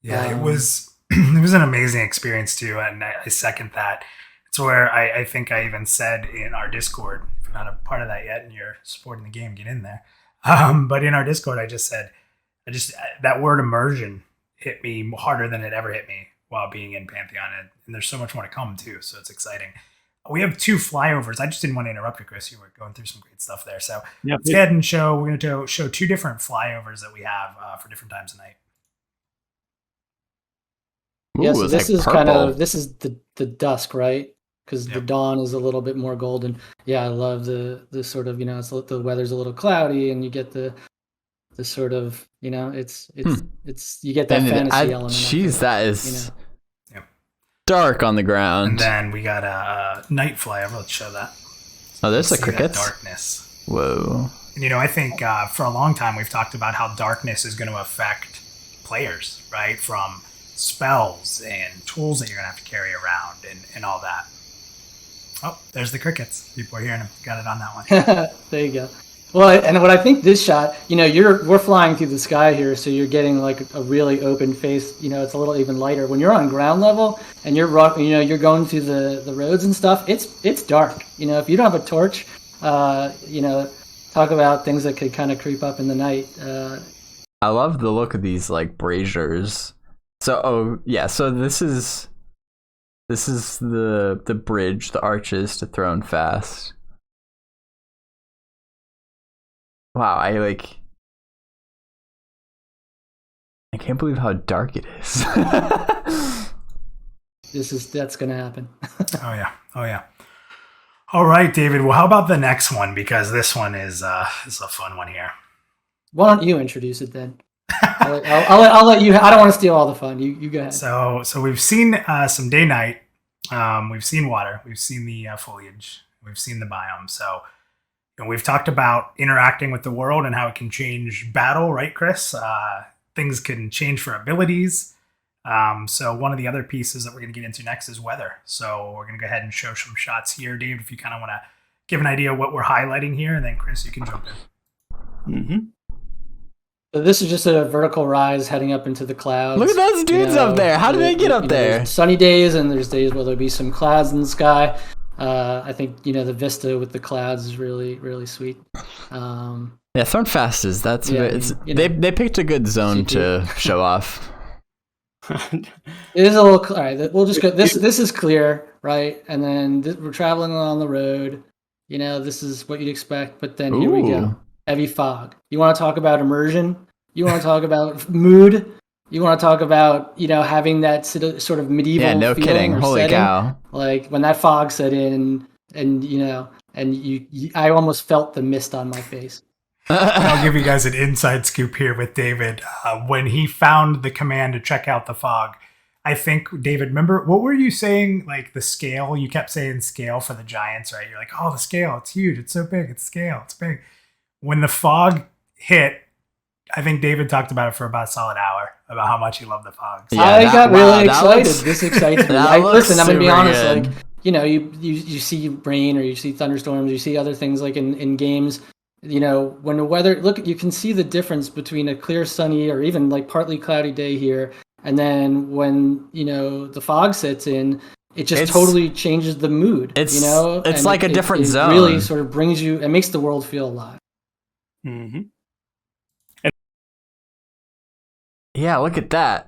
Yeah, it was an amazing experience too, and I second that. It's where I think I even said in our Discord, if you're not a part of that yet and you're supporting the game, get in there. But in our Discord, I just said, that word immersion hit me harder than it ever hit me while being in Pantheon, and there's so much more to come too, so it's exciting. We have 2 flyovers. I just didn't want to interrupt you, Chris. You were going through some great stuff there. So let's go ahead and we're going to show 2 different flyovers that we have for different times of night. Yeah, so this is purple. This is the dusk, right? Because the dawn is a little bit more golden. Yeah, I love the sort of, the weather's a little cloudy, and you get the sort of, it's you get that fantasy element. Jeez, that is dark on the ground. And then we got a night flyover. Let's show that. Oh, there's the crickets. Darkness. Whoa. And, I think for a long time we've talked about how darkness is going to affect players, right? From spells and tools that you're going to have to carry around and all that. Oh, there's the crickets. People are hearing them. Got it on that one. There you go. Well, and what I think this shot, we're flying through the sky here, so you're getting like a really open face. It's a little even lighter. When you're on ground level and you're going through the roads and stuff, it's dark. If you don't have a torch, talk about things that could kind of creep up in the night. I love the look of these like braziers. So so this is the bridge, the arches to Throne Fast. Wow, I can't believe how dark it is. That's gonna happen. Oh yeah. All right, David. Well, how about the next one? Because this one is a fun one here. Why don't you introduce it then? I'll let you. I don't want to steal all the fun. You go ahead. So we've seen some day night. We've seen water. We've seen the foliage. We've seen the biome. So. And we've talked about interacting with the world and how it can change battle, right, Chris? Things can change for abilities. So one of the other pieces that we're going to get into next is weather. So we're going to go ahead and show some shots here. Dave, if you kind of want to give an idea of what we're highlighting here, and then Chris, you can jump in. Mm-hmm. So this is just a vertical rise heading up into the clouds. Look at those dudes up there. How did they get up there? Sunny days, and there's days where there'll be some clouds in the sky. I think the vista with the clouds is really, really sweet. Yeah, Throne Fast is they picked a good zone to show off. It is a little. All right, we'll just go. This is clear, right? And then we're traveling along the road. This is what you'd expect. But then here we go. Heavy fog. You want to talk about immersion? You want to talk about mood? You want to talk about having that sort of medieval no feeling kidding. or Holy setting? cow. Like when that fog set in, and I almost felt the mist on my face. I'll give you guys an inside scoop here with David. When he found the command to check out the fog, I think, David, remember, what were you saying? Like the scale? You kept saying scale for the giants, right? You're like, oh, the scale, it's huge. It's so big. It's scale. It's big. When the fog hit, I think David talked about it for about a solid hour, about how much he loved the fog. So I got really excited. This excites me. Listen, I'm going to be honest. Good. Like, you see rain or you see thunderstorms, you see other things like in games. When the weather, you can see the difference between a clear, sunny, or even like partly cloudy day here, and then when the fog sets in, it just totally changes the mood. It's like a different zone. It really sort of brings you. It makes the world feel alive. Mm-hmm. Yeah, look at that.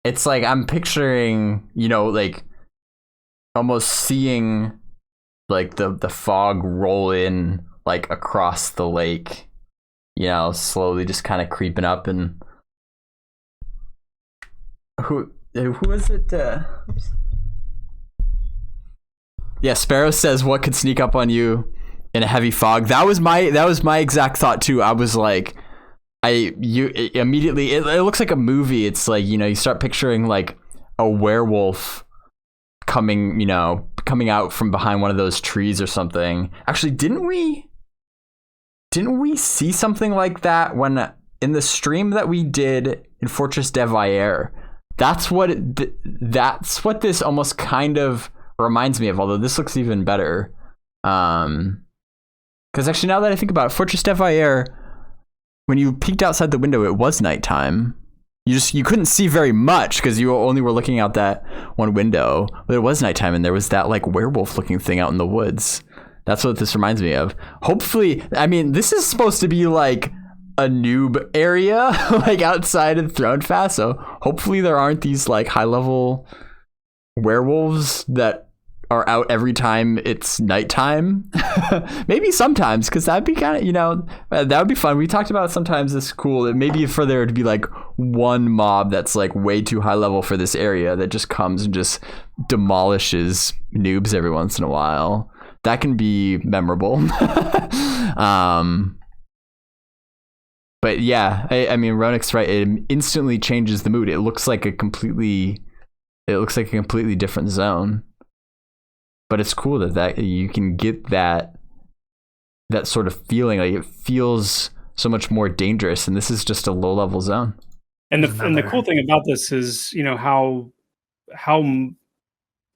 It's like I'm picturing, like almost seeing like the fog roll in like across the lake, slowly just kind of creeping up. And who is it? Yeah, Sparrow says, what could sneak up on you in a heavy fog? That was my exact thought too. I was like, immediately it looks like a movie. It's like, you start picturing like a werewolf coming out from behind one of those trees or something. Actually, didn't we see something like that when in the stream that we did in Fortress de Vaillare? That's what this almost kind of reminds me of, although this looks even better. Because actually, now that I think about it, Fortress de Vaillare, when you peeked outside the window, it was nighttime. You couldn't see very much because you only were looking out that one window, but it was nighttime and there was that like werewolf looking thing out in the woods. That's what this reminds me of. Hopefully, I mean, this is supposed to be like a noob area, like outside of Thronefast. So hopefully there aren't these like high level werewolves that are out every time it's nighttime. Maybe sometimes, because that'd be kind of, that would be fun. We talked about sometimes it's cool that maybe for there to be like one mob that's like way too high level for this area that just comes and just demolishes noobs every once in a while. That can be memorable. But yeah, I mean, Ronix right. It instantly changes the mood. It looks like a completely different zone. But it's cool that you can get that sort of feeling. Like it feels so much more dangerous, and this is just a low level zone. And the cool thing about this is, how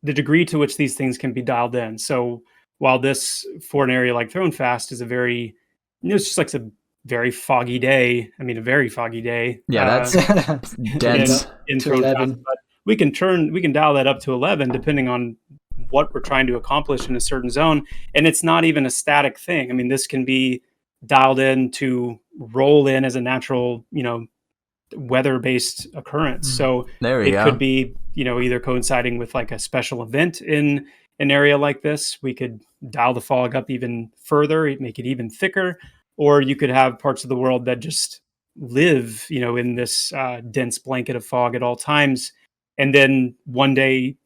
the degree to which these things can be dialed in. So while this, for an area like Thronefast, is a very, it's just like a very foggy day. I mean, a very foggy day. Yeah, that's dense. In Thronefast, but we can dial that up to 11 depending on what we're trying to accomplish in a certain zone. And it's not even a static thing. I mean, this can be dialed in to roll in as a natural, weather-based occurrence. So it could be, either coinciding with like a special event in an area like this. We could dial the fog up even further, make it even thicker, or you could have parts of the world that just live, in this dense blanket of fog at all times. And then one day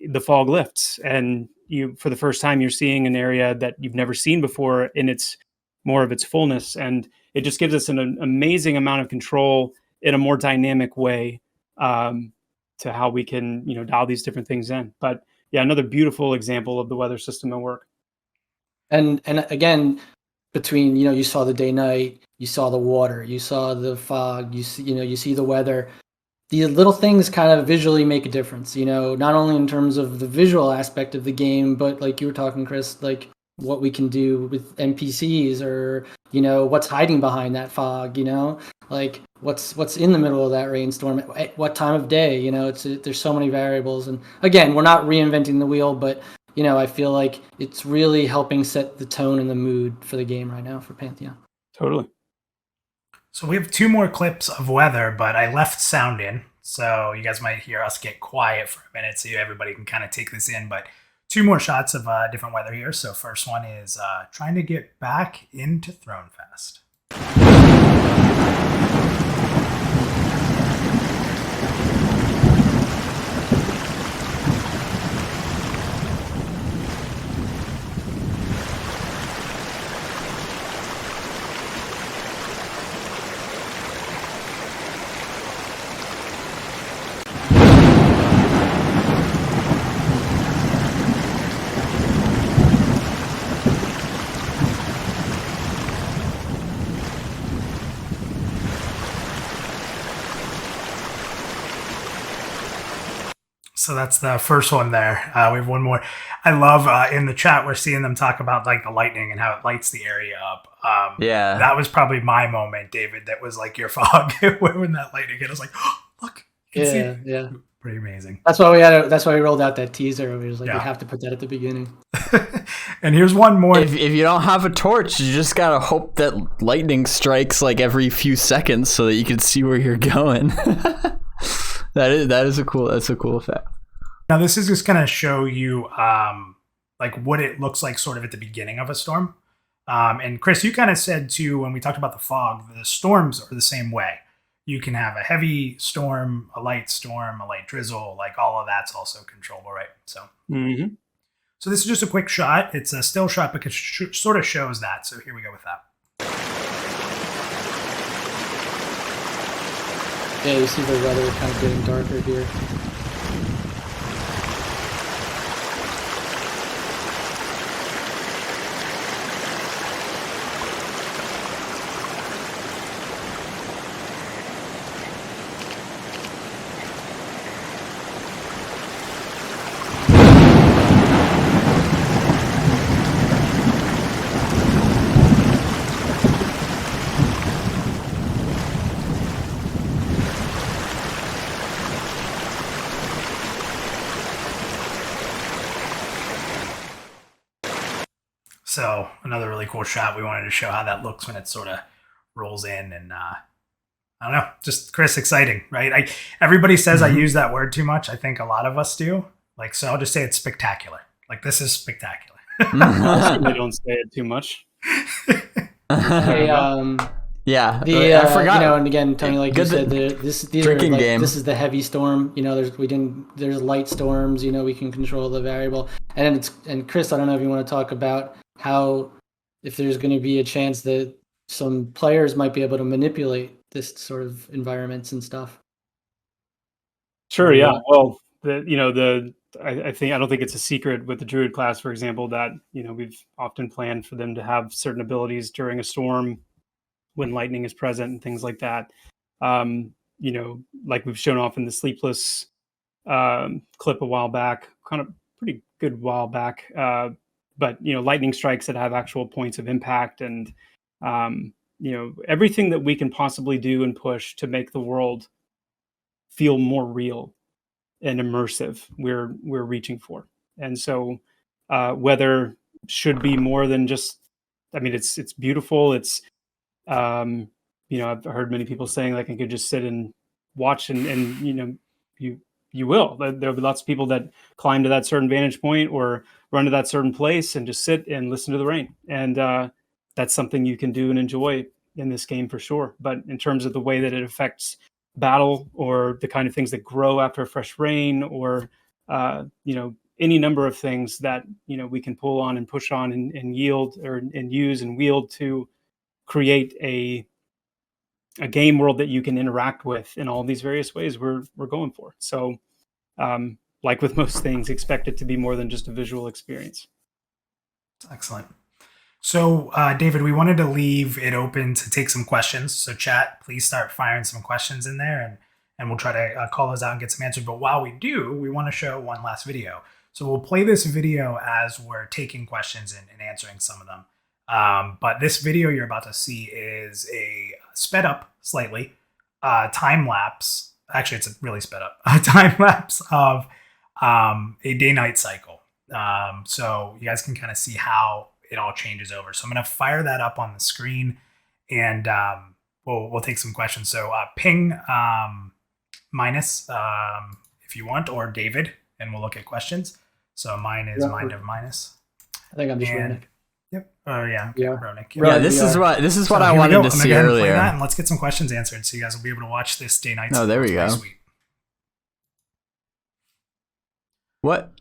the fog lifts and for the first time, you're seeing an area that you've never seen before in its more of its fullness. And it just gives us an amazing amount of control in a more dynamic way to how we can, dial these different things in. But yeah, another beautiful example of the weather system at work. And again, between, you saw the day night, you saw the water, you saw the fog, you see the weather. These little things kind of visually make a difference, not only in terms of the visual aspect of the game, but like you were talking, Chris, like what we can do with NPCs or, what's hiding behind that fog, like what's in the middle of that rainstorm at what time of day, there's so many variables. And again, we're not reinventing the wheel, but, I feel like it's really helping set the tone and the mood for the game right now for Pantheon. Totally. So we have 2 more clips of weather, but I left sound in. So you guys might hear us get quiet for a minute so everybody can kind of take this in. But 2 more shots of different weather here. So first one is trying to get back into Thronefest. So that's the first one there. We have one more. I love in the chat, we're seeing them talk about like the lightning and how it lights the area up. Yeah. That was probably my moment, David. That was like your fog when that lightning hit. I was like, oh, look. You can see. Yeah. Pretty amazing. That's why we rolled out that teaser. We was like, we have to put that at the beginning. And here's one more. If you don't have a torch, you just gotta hope that lightning strikes like every few seconds so that you can see where you're going. That's a cool effect. Now this is just gonna show you like what it looks like sort of at the beginning of a storm. And Chris, you kind of said too when we talked about the fog, the storms are the same way. You can have a heavy storm, a light drizzle, like all of that's also controllable, right? So, So this is just a quick shot. It's a still shot, but it sort of shows that. So here we go with that. Yeah, you see the weather kind of getting darker here. So another really cool shot. We wanted to show how that looks when it sort of rolls in, and I don't know, just Chris, exciting, right? Everybody says I use that word too much. I think a lot of us do. Like, so I'll just say it's spectacular. Like, this is spectacular. They don't say it too much. Hey, Yeah, I forgot. And again, Tony, like you said, this is the heavy storm. There's light storms. We can control the variable. And Chris, I don't know if you want to talk about how, if there's going to be a chance that some players might be able to manipulate this sort of environments and stuff. Sure. Yeah. Well, I don't think it's a secret with the Druid class, for example, that we've often planned for them to have certain abilities during a storm when lightning is present and things like that. Like we've shown off in the Sleepless clip a while back, kind of pretty good while back. But lightning strikes that have actual points of impact, and everything that we can possibly do and push to make the world feel more real and immersive, we're reaching for. And so weather should be more than just, it's beautiful. It's I've heard many people saying like I could just sit and watch, and you will. There'll be lots of people that climb to that certain vantage point or run to that certain place and just sit and listen to the rain. And that's something you can do and enjoy in this game for sure. But in terms of the way that it affects battle, or the kind of things that grow after a fresh rain, or any number of things that we can pull on and push on and yield and use and wield to create a game world that you can interact with in all these various ways, we're going for. So like with most things, expect it to be more than just a visual experience. Excellent. So David, we wanted to leave it open to take some questions. So chat, please start firing some questions in there, and we'll try to call those out and get some answers. But while we do, we want to show one last video. So we'll play this video as we're taking questions and answering some of them. But this video you're about to see is a sped up slightly time lapse. Actually, it's a really sped up time lapse of a day-night cycle. So you guys can kind of see how it all changes over. So I'm going to fire that up on the screen, and we'll take some questions. So ping minus if you want, or David, and we'll look at questions. So mine is Mind of Minus. I think I'm just Ronick. Yep. Oh yeah. Okay. Yeah. Ronick. Yeah, this is what I wanted to see earlier. And let's get some questions answered, so you guys will be able to watch this day night. Oh, there we go. Sweet. What?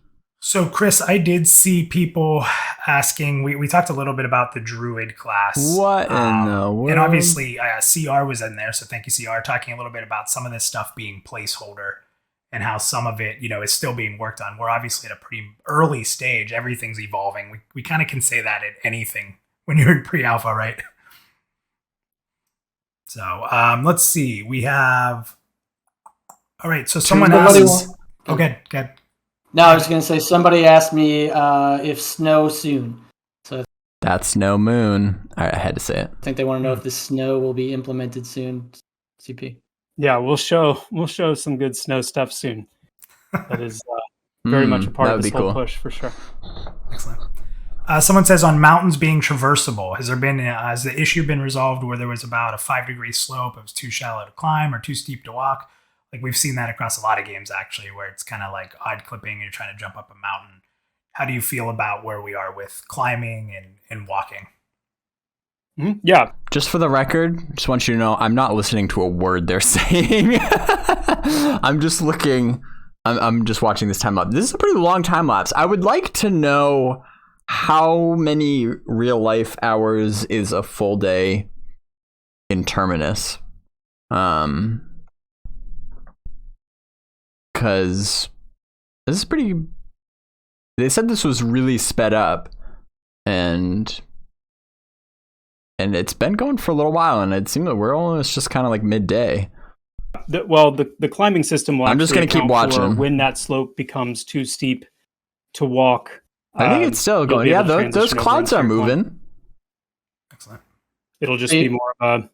So, Chris, I did see people asking. We talked a little bit about the Druid class. What in the world? And obviously, CR was in there, so thank you, CR, talking a little bit about some of this stuff being placeholder and how some of it, is still being worked on. We're obviously at a pretty early stage. Everything's evolving. We kind of can say that at anything when you're in pre-alpha, right? So, let's see. We have... All right, so someone asks... Oh, good. No, I was going to say, somebody asked me if snow soon. So that's no moon. I had to say it. I think they want to know if the snow will be implemented soon. CP. Yeah, we'll show some good snow stuff soon. That is very much a part of this whole push for sure. Excellent. Someone says on mountains being traversable, has the issue been resolved where there was about a 5-degree slope? It was too shallow to climb or too steep to walk? Like we've seen that across a lot of games actually, where it's kind of like odd clipping and you're trying to jump up a mountain. How do you feel about where we are with climbing and walking? Mm-hmm. Yeah. Just for the record, just want you to know I'm not listening to a word they're saying. I'm just looking. I'm just watching this time lapse. This is a pretty long time lapse. I would like to know how many real life hours is a full day in Terminus. Because this is pretty... They said this was really sped up, and it's been going for a little while, and it seemed that we're almost just kind of like midday. The climbing system will I'm just going to keep watching. When that slope becomes too steep to walk. I think it's still going. Yeah, those clouds are moving. Excellent. It'll just be more of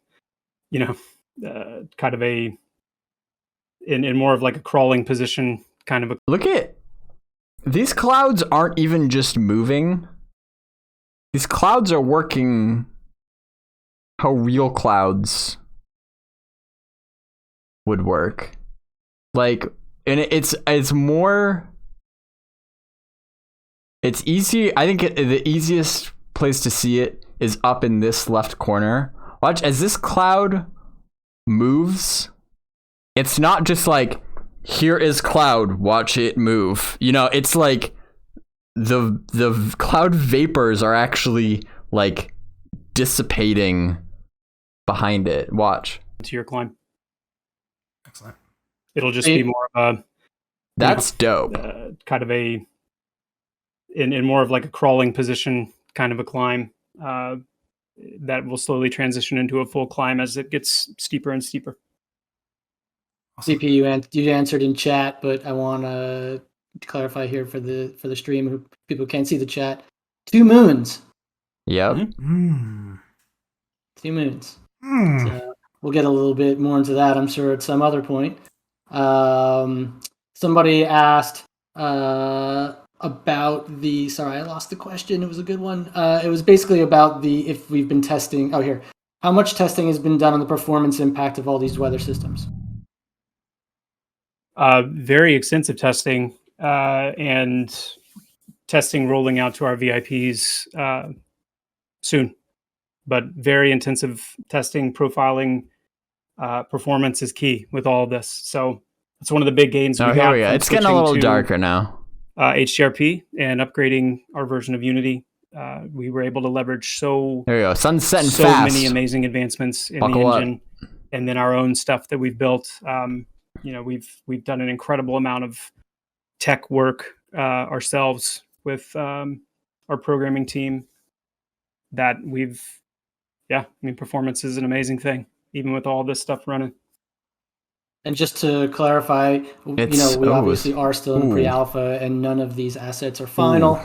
a, kind of a... In more of like a crawling position, kind of a... Look at... These clouds aren't even just moving. These clouds are working how real clouds would work. Like, and it's more... It's easy. I think the easiest place to see it is up in this left corner. Watch, as this cloud moves... It's not just like, here is cloud, watch it move. It's like the cloud vapors are actually like dissipating behind it. Watch. To your climb. Excellent. It'll just be more of a... That's dope. Kind of a... In more of like a crawling position, kind of a climb. That will slowly transition into a full climb as it gets steeper and steeper. CP, you answered in chat, but I want to clarify here for the stream, who people can't see the chat. 2 moons. Yep. Mm-hmm. 2 moons. So we'll get a little bit more into that, I'm sure, at some other point. Somebody asked about the... Sorry, I lost the question. It was a good one. It was basically about if we've been testing... Oh, here. How much testing has been done on the performance impact of all these weather systems? Very extensive testing and testing rolling out to our VIPs soon. But very intensive testing, profiling, performance is key with all of this. So it's one of the big gains. Oh, here we go. It's getting a little darker now. HDRP and upgrading our version of Unity. We were able to leverage there we go. Sun's setting so fast. Many amazing advancements in Buckle the engine, and then our own stuff that we've built. We've done an incredible amount of tech work ourselves with our programming team. That performance is an amazing thing, even with all this stuff running. And just to clarify, we obviously are still in pre-alpha, and none of these assets are final.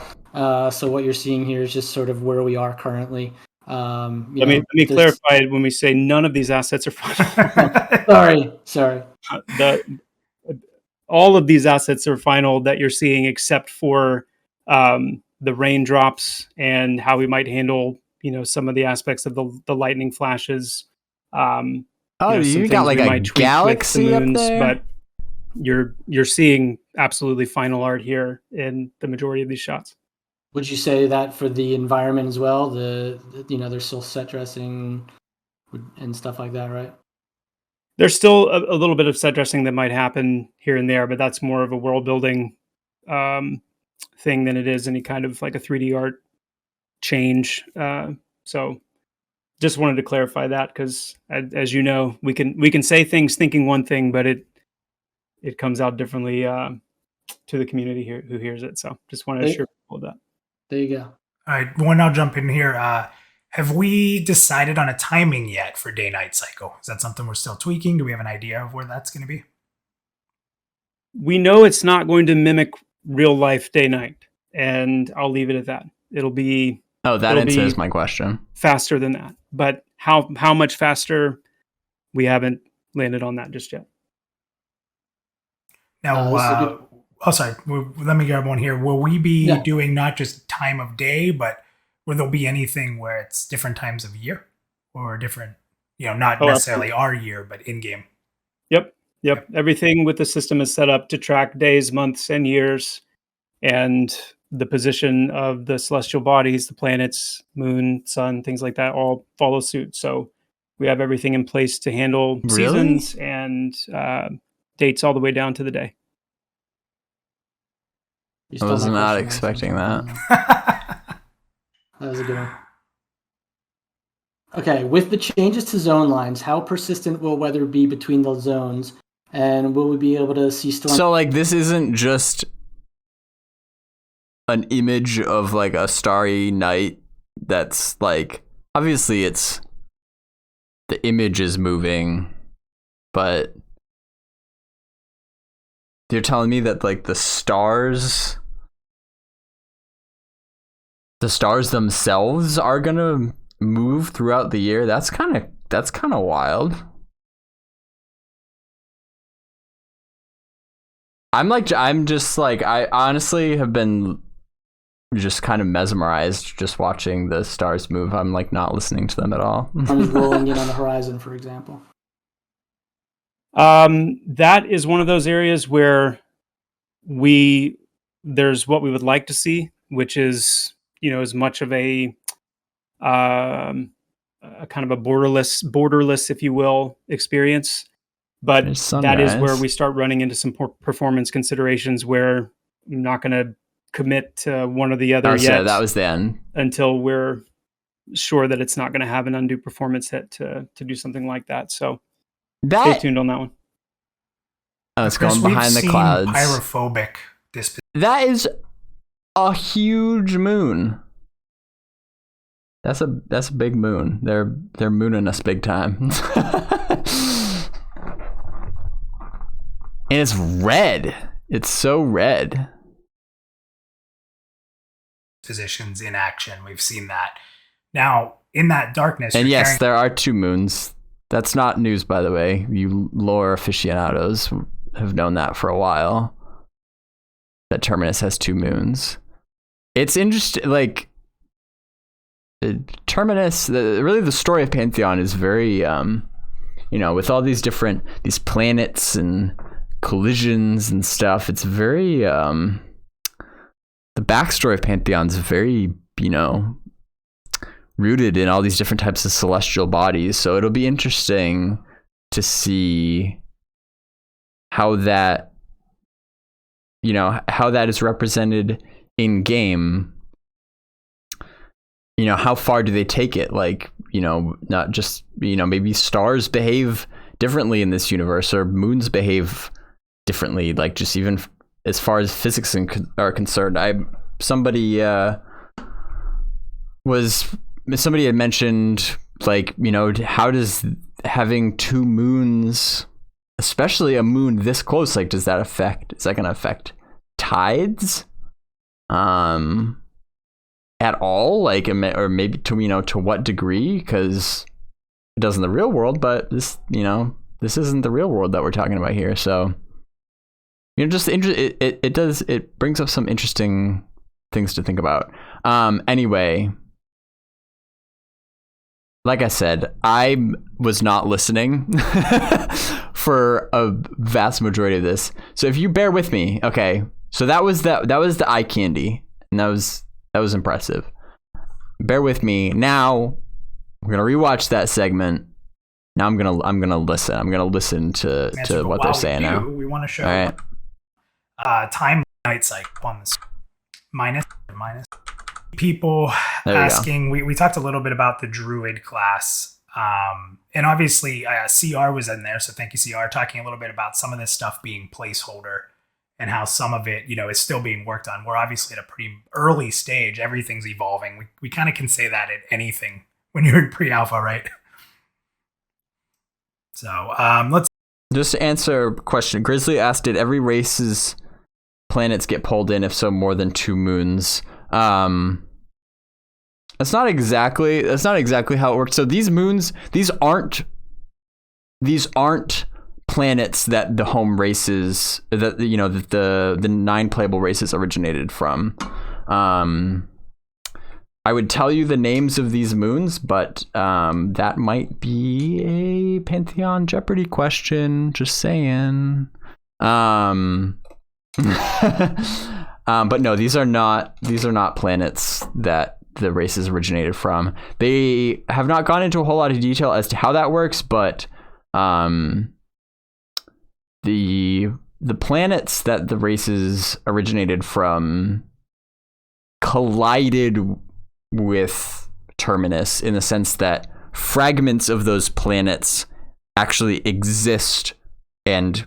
So what you're seeing here is just sort of where we are currently. Let me clarify when we say none of these assets are final. Sorry. All of these assets are final that you're seeing, except for the raindrops and how we might handle, some of the aspects of the lightning flashes Oh, you got like a galaxy up there? But you're seeing absolutely final art here in the majority of these shots. Would you say that for the environment as well? There's still set dressing and stuff like that, right? There's still a little bit of set dressing that might happen here and there, but that's more of a world building thing than it is any kind of like a 3D art change. So just wanted to clarify that, because as you know, we can say things thinking one thing, but it comes out differently to the community here who hears it. So just wanted to assure people of that. There you go. All right, one, I'll jump in here. Have we decided on a timing yet for day-night cycle? Is that something we're still tweaking? Do we have an idea of where that's going to be? We know it's not going to mimic real life day-night, and I'll leave it at that. It'll be... Oh, that answers my question. Faster than that. But how much faster, we haven't landed on that just yet. Now, sorry. Let me grab one here. Will we be doing not just time of day, but will there be anything where it's different times of year or different, not necessarily our year, but in-game? Yep. Everything with the system is set up to track days, months, and years, and the position of the celestial bodies, the planets, moon, sun, things like that all follow suit. So we have everything in place to handle seasons and dates all the way down to the day. I was not expecting that. That was a good one. Okay, with the changes to zone lines, how persistent will weather be between the zones? And will we be able to see storms? So, like, this isn't just an image of, like, a starry night that's, like... Obviously, it's... The image is moving, but... You're telling me that, like, the stars themselves are gonna move throughout the year? That's kind of wild. I honestly have been just kind of mesmerized just watching the stars move. I'm like not listening to them at all. Rolling in on the horizon, for example. That is one of those areas where there's what we would like to see, which is, as much of a kind of a borderless, if you will, experience. But that is where we start running into some performance considerations where I'm not going to commit to one or the other yet. That was the end. Until we're sure that it's not going to have an undue performance hit to do something like that. So stay tuned on that one. Oh, it's going behind the clouds. Pyrophobic disposition. That is a huge moon. That's a big moon. They're mooning us big time. And it's red. It's so red. Positions in action. We've seen that. Now, in that darkness... And yes, there are two moons. That's not news, by the way. You lore aficionados have known that for a while. That Terminus has two moons. It's interesting, like... Terminus, really the story of Pantheon is very, with all these planets and collisions and stuff, it's very, the backstory of Pantheon is very, rooted in all these different types of celestial bodies. So it'll be interesting to see how that is represented in game. How far do they take it? Like, not just, maybe stars behave differently in this universe, or moons behave differently, like just even as far as physics are concerned. Somebody had mentioned, like, how does having two moons, especially a moon this close, like, is that going to affect tides? At all, like, or maybe to what degree? Because it does in the real world, but this isn't the real world that we're talking about here. So, it brings up some interesting things to think about. Anyway, like I said, I was not listening for a vast majority of this. So if you bear with me, okay. So that was the eye candy, and that was impressive. Bear with me. Now we're gonna rewatch that segment. Now I'm gonna listen. I'm gonna listen to what they're saying now. We want to show time night cycle on this minus people asking. We talked a little bit about the druid class, and obviously CR was in there, so thank you, CR, talking a little bit about some of this stuff being placeholder and how some of it, is still being worked on. We're obviously at a pretty early stage. Everything's evolving. We kind of can say that at anything when you're in pre-alpha, right? So let's just answer a question. Grizzly asked, did every race's planets get pulled in? If so, more than 2 moons. That's not exactly how it works. So these moons, these aren't planets that the home races, that the 9 playable races originated from. I would tell you the names of these moons, but that might be a Pantheon Jeopardy question. Just saying. But no, these are not planets that the races originated from. They have not gone into a whole lot of detail as to how that works, but the planets that the races originated from collided with Terminus in the sense that fragments of those planets actually exist and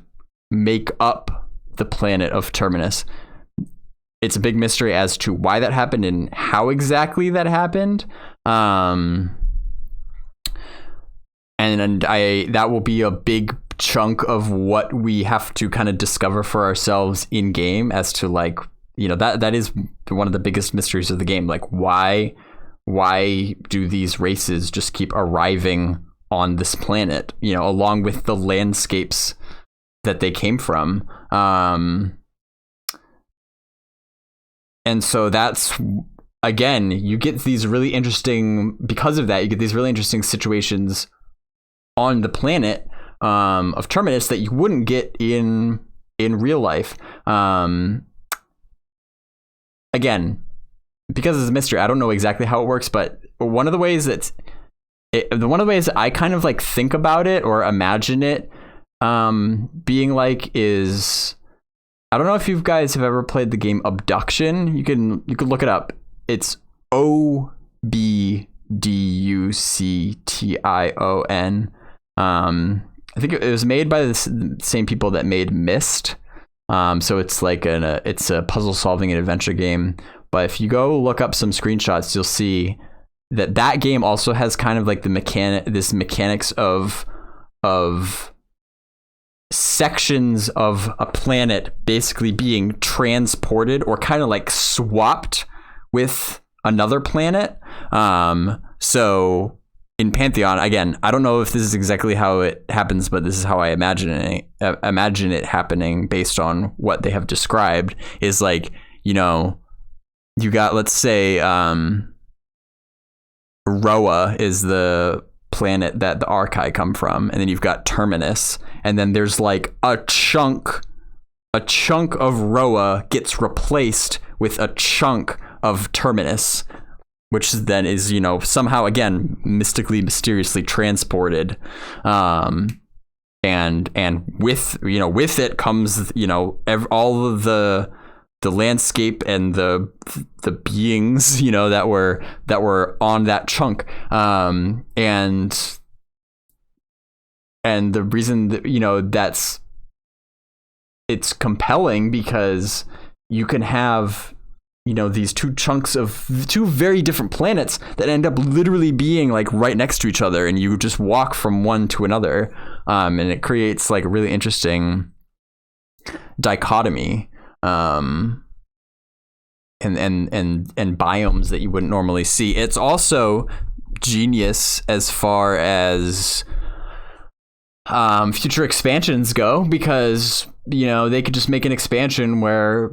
make up the planet of Terminus. It's a big mystery as to why that happened and how exactly that happened. And that will be a big chunk of what we have to kind of discover for ourselves in game as to that is one of the biggest mysteries of the game. Like why do these races just keep arriving on this planet, along with the landscapes that they came from? And so that's, again, you get these really interesting, because of that, you get these really interesting situations on the planet of Terminus that you wouldn't get in real life. Again, because it's a mystery, I don't know exactly how it works, but one of the ways that I kind of like think about it or imagine it being like is, I don't know if you guys have ever played the game Abduction. You can look it up. It's OBDUCTION. I think it was made by the same people that made Myst. So it's like it's a puzzle solving and adventure game. But if you go look up some screenshots, you'll see that game also has kind of like this mechanics of sections of a planet basically being transported or kind of like swapped with another planet. So in Pantheon, again, I don't know if this is exactly how it happens, but this is how I imagine it happening based on what they have described. Is like, you got, let's say, Roa is the planet that the Archai come from, and then you've got Terminus, and then there's like a chunk of Roa gets replaced with a chunk of Terminus, which then is, somehow, again, mysteriously transported. And with it comes, all of the landscape and the beings, that were on that chunk. And the reason that, it's compelling because you can have, these two chunks of two very different planets that end up literally being like right next to each other, and you just walk from one to another. And it creates like a really interesting dichotomy, and biomes that you wouldn't normally see. It's also genius as far as future expansions go, because they could just make an expansion where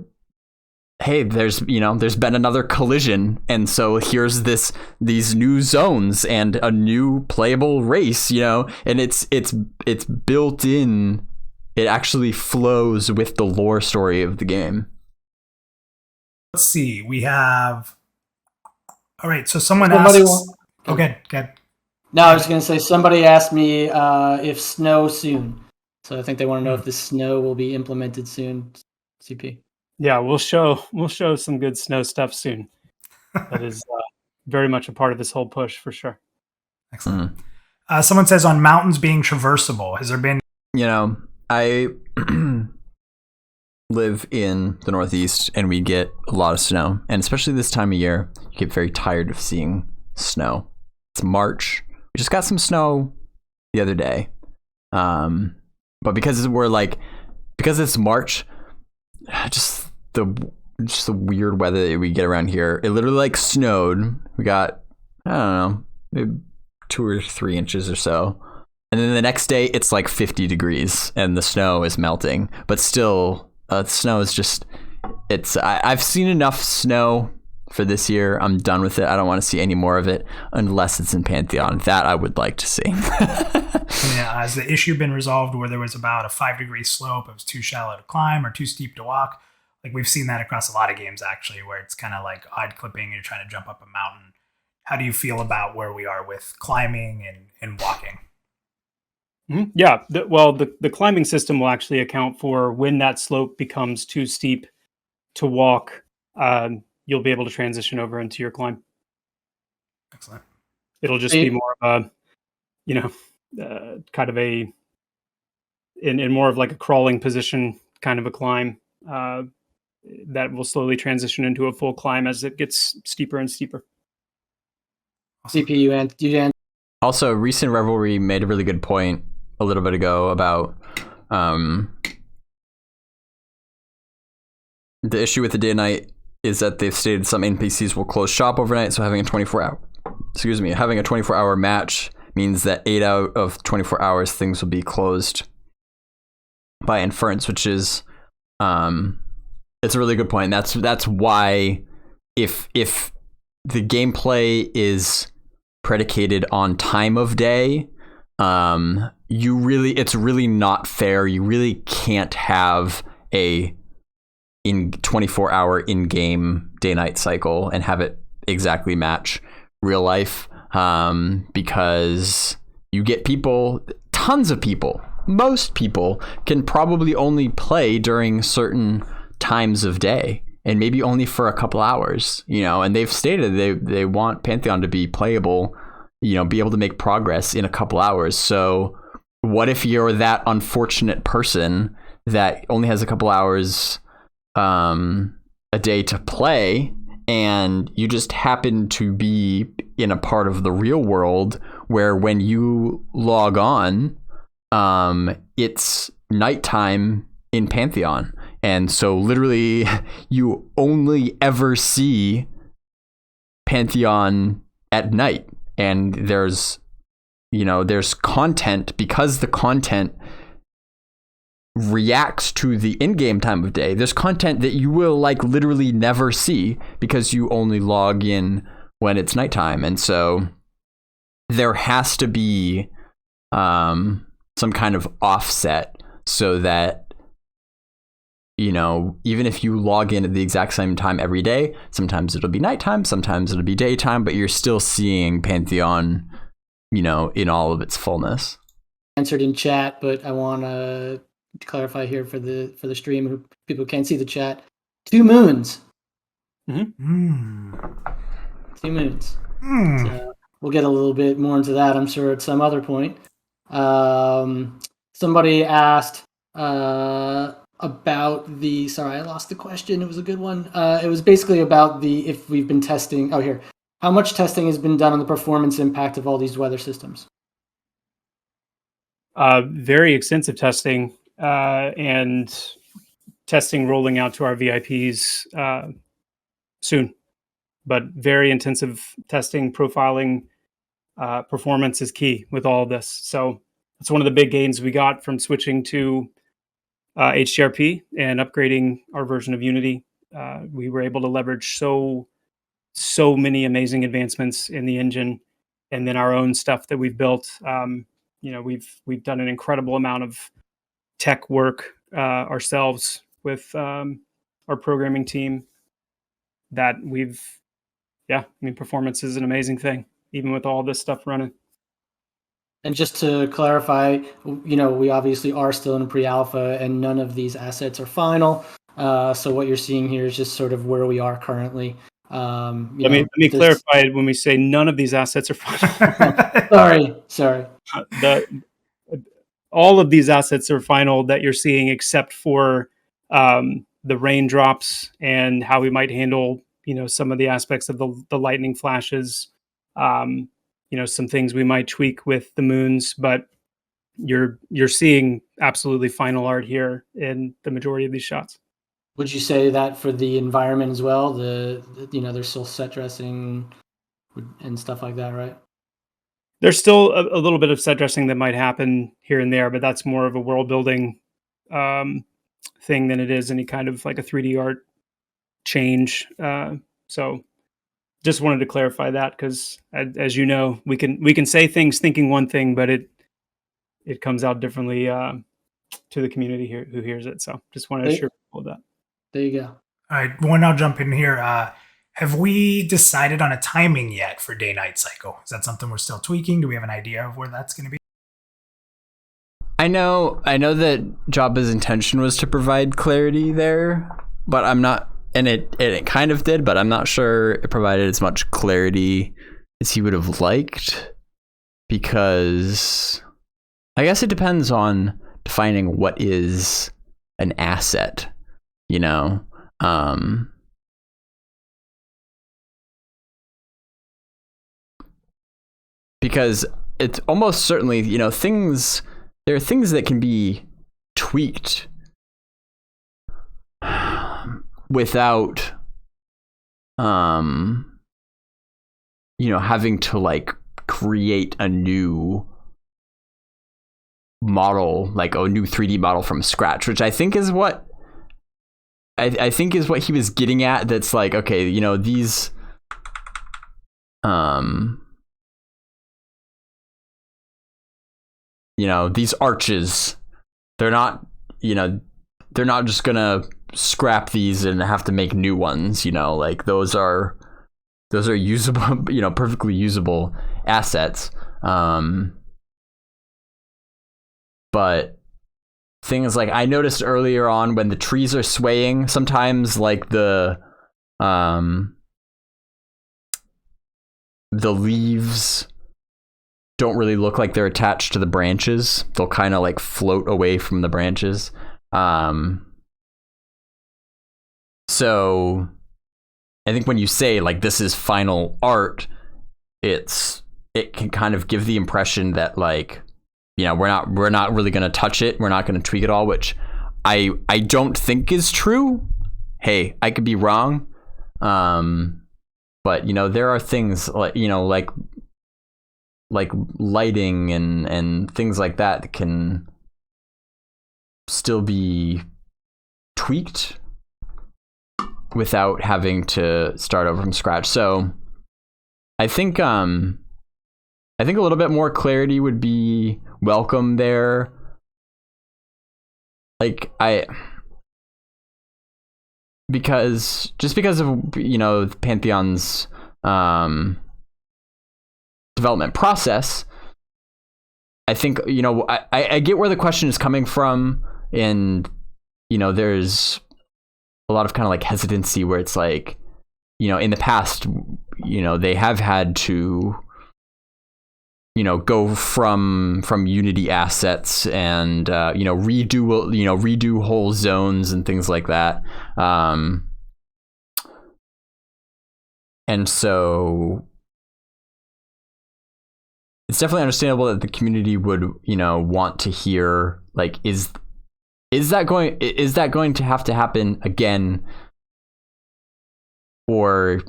hey, there's been another collision, and so here's these new zones and a new playable race, and it's built in. It actually flows with the lore story of the game. Let's see. We have. All right. So someone asks. Okay. Good. No, I was going to say somebody asked me if snow soon. So I think they want to know if the snow will be implemented soon. CP. Yeah, we'll show some good snow stuff soon. That is very much a part of this whole push for sure. Excellent. Someone says on mountains being traversable. Has there been? I live in the Northeast, and we get a lot of snow, and especially this time of year, you get very tired of seeing snow. It's March. We just got some snow the other day, but because it's March, just the weird weather that we get around here. It literally snowed. We got, I don't know, maybe 2 or 3 inches or so. And then the next day it's 50 degrees and the snow is melting. But still, the snow is just, I've seen enough snow for this year. I'm done with it. I don't want to see any more of it unless it's in Pantheon. That I would like to see. Yeah, has the issue been resolved where there was about a 5-degree slope? It was too shallow to climb or too steep to walk? We've seen that across a lot of games, actually, where it's kind of like odd clipping and you're trying to jump up a mountain. How do you feel about where we are with climbing and walking? Mm-hmm. Yeah, the climbing system will actually account for when that slope becomes too steep to walk. You'll be able to transition over into your climb. Excellent. It'll just be more of a, kind of in more of a crawling position, kind of a climb that will slowly transition into a full climb as it gets steeper and steeper. CPU and also, Recent Revelry made a really good point a little bit ago about the issue with the day and night is that they've stated some NPCs will close shop overnight, so having a 24-hour match means that 8 out of 24 hours things will be closed by inference, which is it's a really good point. That's why if the gameplay is predicated on time of day, it's really not fair. You really can't have a 24-hour in-game day-night cycle and have it exactly match real life, because you get tons of people, most people can probably only play during certain times of day and maybe only for a couple hours, and they've stated they want Pantheon to be playable, be able to make progress in a couple hours. So what if you're that unfortunate person that only has a couple hours a day to play, and you just happen to be in a part of the real world where when you log on, it's nighttime in Pantheon, and so literally you only ever see Pantheon at night, and there's content, because the content reacts to the in-game time of day. There's content that you will literally never see because you only log in when it's nighttime, and so there has to be some kind of offset so that even if you log in at the exact same time every day, sometimes it'll be nighttime, sometimes it'll be daytime, but you're still seeing Pantheon in all of its fullness. Answered in chat, but I want to clarify here for the stream, people can't see the chat. 2 moons. Mm-hmm. 2 moons. So we'll get a little bit more into that, I'm sure, at some other point. Somebody asked about sorry, I lost the question. It was a good one. It was basically about if we've been testing. Oh, here. How much testing has been done on the performance impact of all these weather systems? Very extensive testing, and testing rolling out to our VIPs soon. But very intensive testing, profiling, performance is key with all of this. So it's one of the big gains we got from switching to HDRP and upgrading our version of Unity. we were able to leverage so many amazing advancements in the engine, and then our own stuff that we've built. We've done an incredible amount of tech work ourselves with our programming team. That performance is an amazing thing, even with all this stuff running. And just to clarify, we obviously are still in pre-alpha, and none of these assets are final. So what you're seeing here is just sort of where we are currently. Let me clarify when we say none of these assets are final. Sorry. All of these assets are final that you're seeing, except for the raindrops and how we might handle, some of the aspects of the lightning flashes. Some things we might tweak with the moons, but you're seeing absolutely final art here in the majority of these shots. Would you say that for the environment as well? There's still set dressing and stuff like that, right? There's still a little bit of set dressing that might happen here and there, but that's more of a world building thing than it is any kind of like a 3D art change. So just wanted to clarify that, because as you know, we can say things thinking one thing, but it comes out differently to the community here who hears it. So just wanted to share all that. There you go. All right, one, I'll jump in here. Have we decided on a timing yet for day-night cycle? Is that something we're still tweaking? Do we have an idea of where that's going to be? I know that Jabba's intention was to provide clarity there, but I'm not, and it kind of did, but I'm not sure it provided as much clarity as he would have liked, because I guess it depends on defining what is an asset, because it's almost certainly, there are things that can be tweaked without having to like create a new model, like a new 3D model from scratch, which I think is what I think is what he was getting at. That's like, okay, these these arches, they're not just gonna scrap these and have to make new ones, like those are usable, perfectly usable assets. But things like I noticed earlier on when the trees are swaying, sometimes like the leaves don't really look like they're attached to the branches. They'll kind of like float away from the branches. So I think when you say like this is final art, it can kind of give the impression that like, we're not really going to touch it. We're not going to tweak it all, which I don't think is true. Hey, I could be wrong. But there are things like, like lighting and things like that can still be tweaked without having to start over from scratch. So I think a little bit more clarity would be welcome there. Like because of Pantheon's development process, I think I get where the question is coming from, and there's a lot of kind of like hesitancy where it's like, in the past, they have had to go from Unity assets and redo whole zones and things like that, and so it's definitely understandable that the community would want to hear like, is that going to have to happen again, or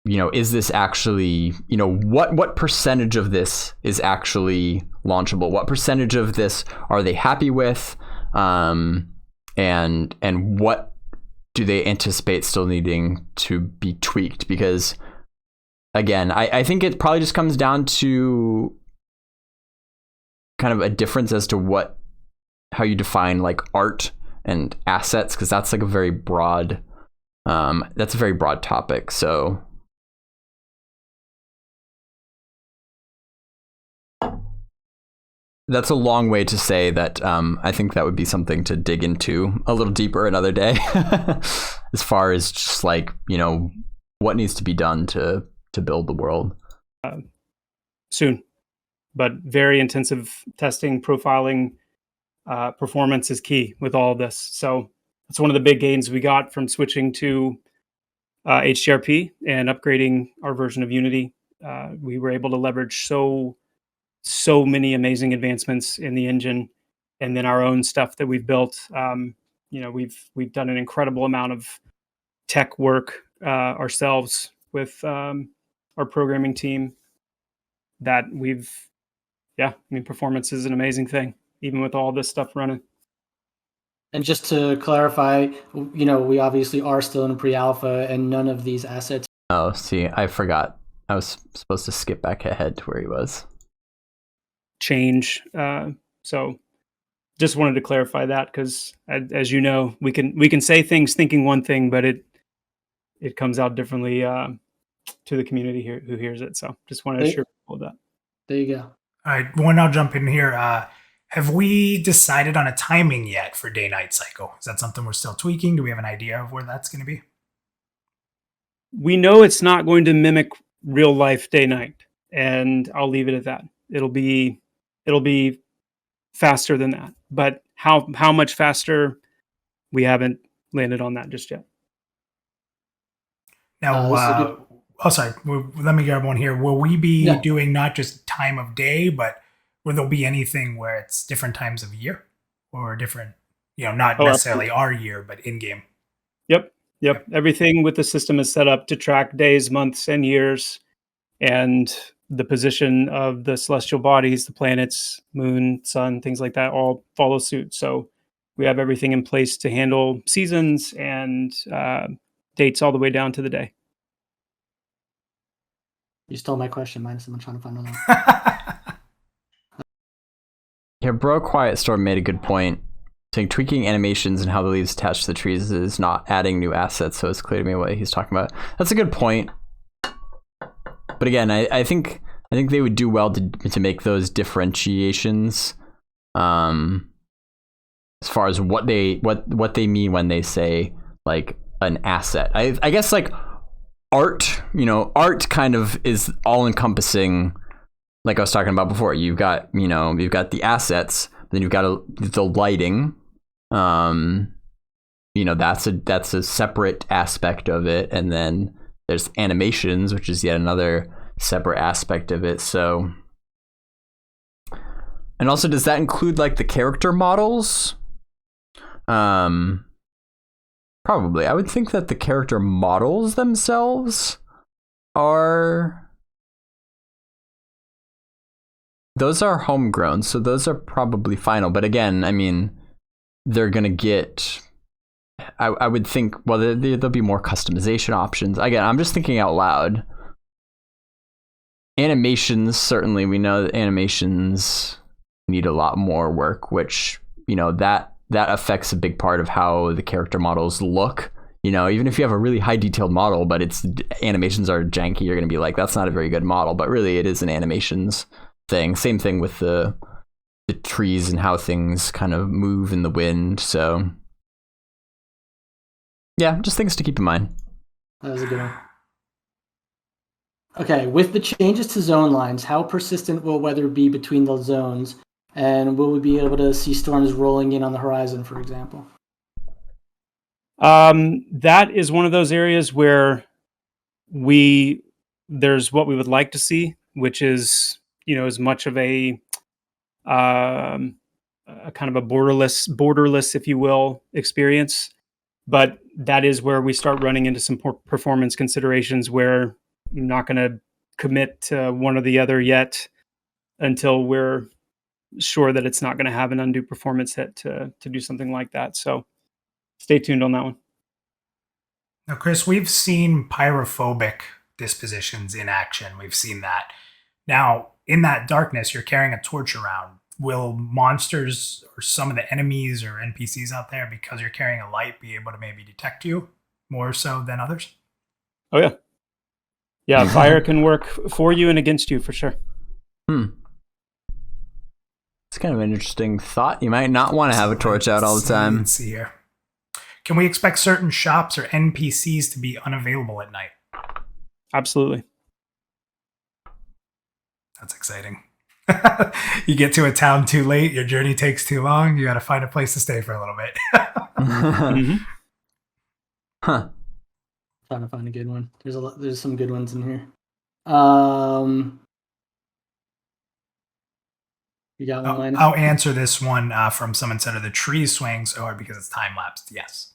is this actually, what percentage of this is actually launchable? What percentage of this are they happy with? And what do they anticipate still needing to be tweaked? Because again, I think it probably just comes down to kind of a difference as to how you define like art and assets, because that's like a very broad topic. So that's a long way to say that I think that would be something to dig into a little deeper another day as far as just like, what needs to be done to build the world. Soon, but very intensive testing, profiling, performance is key with all of this. So that's one of the big gains we got from switching to HDRP and upgrading our version of Unity. We were able to leverage so many amazing advancements in the engine, and then our own stuff that we've built. We've done an incredible amount of tech work ourselves with our programming team. That performance is an amazing thing, even with all this stuff running. And just to clarify, we obviously are still in pre-alpha, and none of these assets. Oh, see, I forgot. I was supposed to skip back ahead to where he was. Change. So just wanted to clarify that, because as you know, we can say things thinking one thing, but it comes out differently to the community here who hears it. So just wanted to assure people of that. There you go. All right, one, I'll jump in here. Have we decided on a timing yet for day-night cycle? Is that something we're still tweaking? Do we have an idea of where that's going to be? We know it's not going to mimic real life day-night, and I'll leave it at that. It'll be faster than that, but how much faster, we haven't landed on that just yet. Now, sorry. Let me grab one here. Will we be doing not just time of day, but will there be anything where it's different times of year or different, not necessarily our year, but in game? Yep. Everything with the system is set up to track days, months, and years, and the position of the celestial bodies, the planets, moon, sun, things like that, all follow suit. So we have everything in place to handle seasons and dates all the way down to the day. You stole my question, minus I'm trying to find another. Yeah, Bro Quiet Storm made a good point, saying tweaking animations and how the leaves attach to the trees is not adding new assets, so it's clear to me what he's talking about. That's a good point. But again, I think they would do well to make those differentiations as far as what they mean when they say like an asset. I guess like art, art kind of is all encompassing, like I was talking about before. You've got the assets, then you've got the lighting. That's a separate aspect of it, and then there's animations, which is yet another separate aspect of it. So, and also, does that include like the character models? Probably. I would think that the character models themselves those are homegrown, so those are probably final. But again, I mean, they're gonna get. I would think, well, there'll be more customization options. Again, I'm just thinking out loud. Animations, certainly, we know that animations need a lot more work, which, that affects a big part of how the character models look. Even if you have a really high detailed model, but its animations are janky, you're going to be like, that's not a very good model. But really, it is an animations thing. Same thing with the trees and how things kind of move in the wind. So yeah, just things to keep in mind. That was a good one. Okay, with the changes to zone lines, how persistent will weather be between the zones? And will we be able to see storms rolling in on the horizon, for example? That is one of those areas where there's what we would like to see, which is, as much of a kind of a borderless, if you will, experience. But that is where we start running into some performance considerations where I'm not going to commit to one or the other yet until we're sure that it's not going to have an undue performance hit to do something like that. So stay tuned on that one. Now, Chris, we've seen pyrophobic dispositions in action. We've seen that. Now, in that darkness, you're carrying a torch around. Will monsters or some of the enemies or NPCs out there, because you're carrying a light, be able to maybe detect you more so than others? Oh, yeah. Yeah, fire can work for you and against you for sure. It's kind of an interesting thought. You might not want to have a torch out all the time. Let's see here. Can we expect certain shops or NPCs to be unavailable at night? Absolutely. That's exciting. You get to a town too late, your journey takes too long, you got to find a place to stay for a little bit. Mm-hmm. Huh. Trying to find a good one. There's some good ones in here. You got one, Linus? I'll answer this one from someone said, are the trees swaying so hard because it's time lapsed? Yes.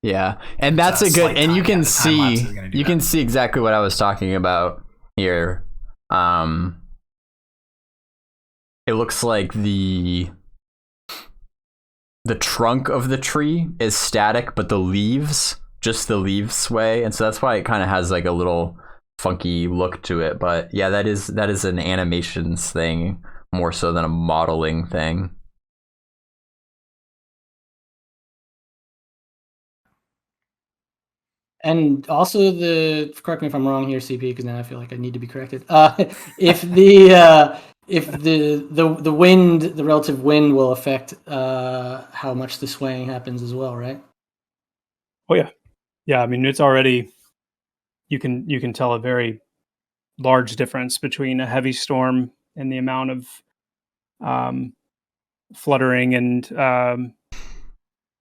Yeah, and that's a good. And you can see exactly what I was talking about here. It looks like the trunk of the tree is static, but just the leaves sway, and so that's why it kind of has like a little funky look to it. But yeah, that is an animations thing more so than a modeling thing. And also correct me if I'm wrong here, CP, because now I feel like I need to be corrected. If the wind, the relative wind, will affect how much the swaying happens as well, right? Oh yeah, yeah. I mean, it's already you can tell a very large difference between a heavy storm and the amount of fluttering and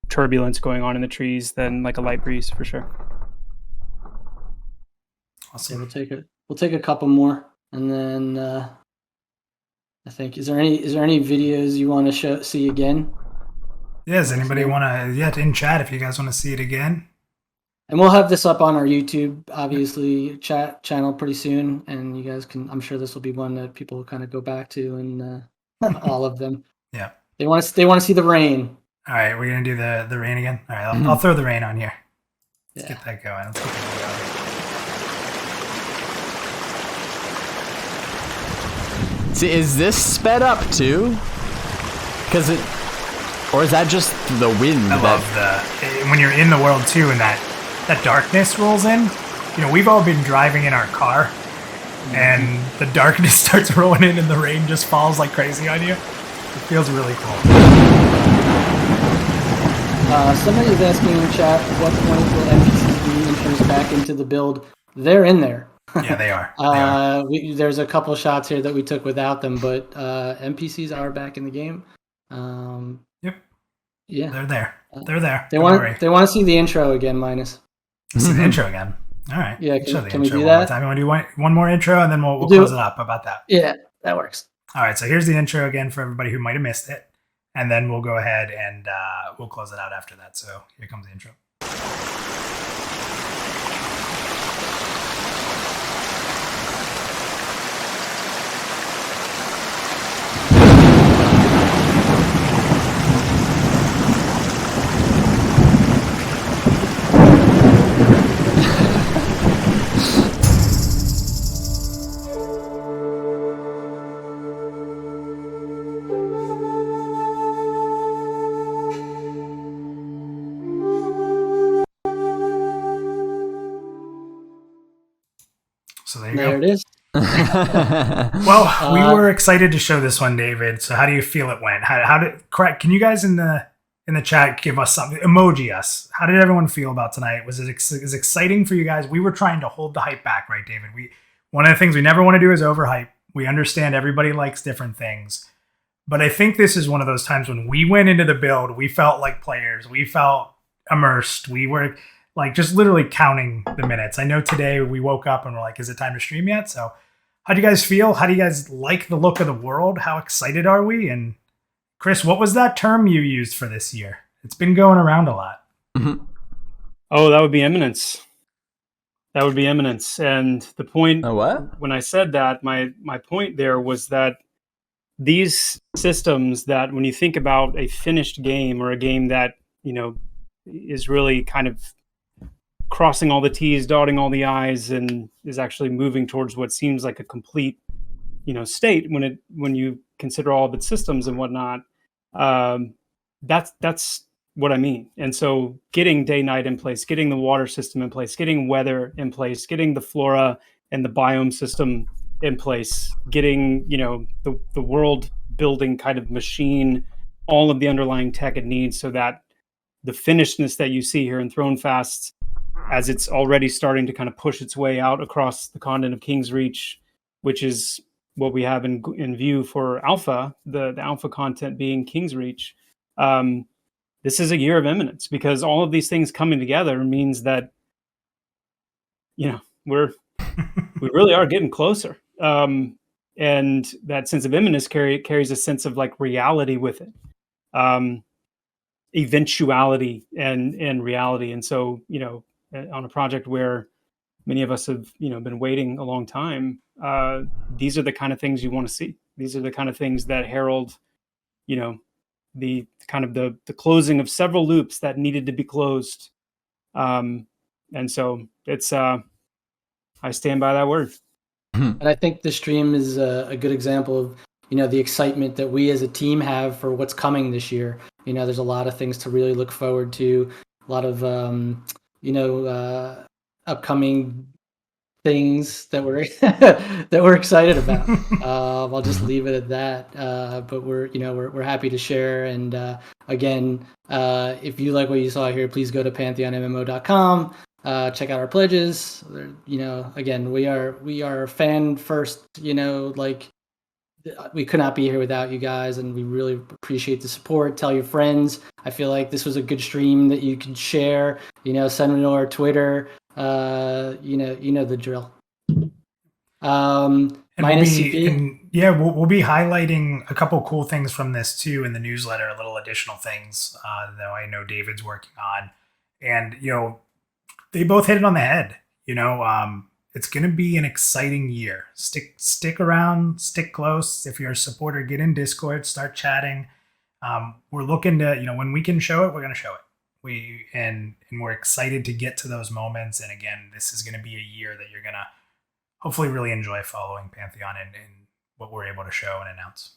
turbulence going on in the trees than like a light breeze for sure. Awesome. Yeah, we'll take a couple more, and then I think is there any videos you want to see again? Yeah, does anybody want to in chat if you guys want to see it again? And we'll have this up on our YouTube, obviously, chat channel pretty soon, and you guys can. I'm sure this will be one that people will kind of go back to, and all of them. Yeah, they want to see the rain. All right, we're gonna do the rain again. All right, I'll throw the rain on here. Let's get that going. Let's get that going. See, is this sped up too? Because or is that just the wind? I love when you're in the world too, and that darkness rolls in. You know, we've all been driving in our car, and the darkness starts rolling in, and the rain just falls like crazy on you. It feels really cool. Somebody's asking in chat what point will NPCs be introduced back into the build. They're in there. Yeah, they are. There's a couple shots here that we took without them, but NPCs are back in the game. Yep. Yeah, they're there. They're there. They want to see the intro again, Linus. See the intro again. All right. Yeah, can we do one that? More time. You want to do one more intro, and then we'll close it up. How about that? Yeah, that works. All right. So here's the intro again for everybody who might have missed it, and then we'll go ahead and we'll close it out after that. So here comes the intro. So there it is. Well, we were excited to show this one, David. So how do you feel it went? How did can you guys in the chat give us something? Emoji us. How did everyone feel about tonight? Was it as exciting for you guys? We were trying to hold the hype back, right, David? One of the things we never want to do is overhype. We understand everybody likes different things. But I think this is one of those times when we went into the build, we felt like players. We felt immersed. We were like just literally counting the minutes. I know today we woke up and we're like, is it time to stream yet? So how do you guys feel? How do you guys like the look of the world? How excited are we? And Chris, what was that term you used for this year? It's been going around a lot. Mm-hmm. Oh, that would be eminence. That would be eminence. And the point when I said that, my point there was that these systems that when you think about a finished game or a game that, you know, is really kind of crossing all the T's, dotting all the I's, and is actually moving towards what seems like a complete, state when you consider all of its systems and whatnot. That's what I mean. And so getting day-night in place, getting the water system in place, getting weather in place, getting the flora and the biome system in place, getting, the world building kind of machine, all of the underlying tech it needs, so that the finishedness that you see here in Thronefast, as it's already starting to kind of push its way out across the continent of Kingsreach, which is what we have in view for alpha, the alpha content being Kingsreach. This is a year of imminence, because all of these things coming together means that, we really are getting closer. And that sense of imminence carries a sense of like reality with it, eventuality and reality. And so, on a project where many of us have, been waiting a long time, these are the kind of things you want to see. These are the kind of things that herald, the kind of the closing of several loops that needed to be closed. And so it's, I stand by that word. And I think the stream is a good example of, the excitement that we as a team have for what's coming this year. There's a lot of things to really look forward to, a lot of, upcoming things that we're that we're excited about. I'll just leave it at that. But we're happy to share. And again, if you like what you saw here, please go to PantheonMMO.com. Check out our pledges. Again, we are fan first. We could not be here without you guys, and we really appreciate the support. Tell your friends. I feel like this was a good stream that you can share. Send me our Twitter. The drill. Minus CP. We'll be highlighting a couple cool things from this too in the newsletter. Little additional things that I know David's working on, and they both hit it on the head. It's going to be an exciting year. Stick around, stick close. If you're a supporter, get in Discord, start chatting. We're looking to, when we can show it, we're going to show it. And we're excited to get to those moments. And again, this is going to be a year that you're going to hopefully really enjoy following Pantheon and what we're able to show and announce.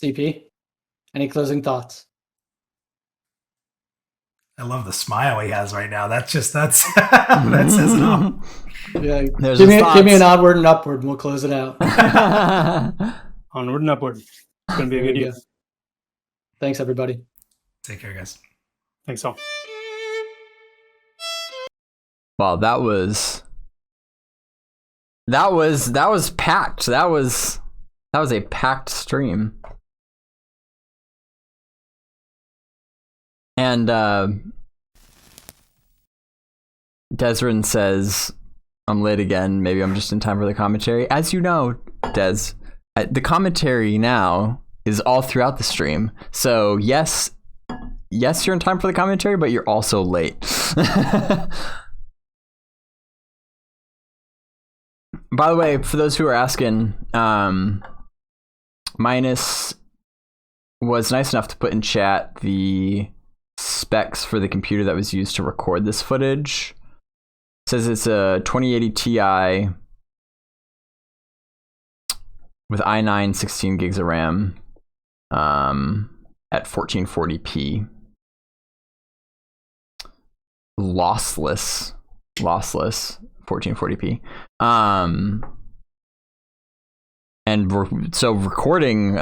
CP, any closing thoughts? I love the smile he has right now. That says it all. Yeah, give me an onward and upward, and we'll close it out. Onward and upward. It's going to be a good year. Thanks, everybody. Take care, guys. Thanks all. Wow, that was packed. That was a packed stream. And Desrin says, I'm late again. Maybe I'm just in time for the commentary. As you know, Des, the commentary now is all throughout the stream. So yes, you're in time for the commentary, but you're also late. By the way, for those who are asking, Minus was nice enough to put in chat the specs for the computer that was used to record this footage. It says it's a 2080 Ti with i9 16 gigs of RAM at 1440p. Lossless 1440p. And so recording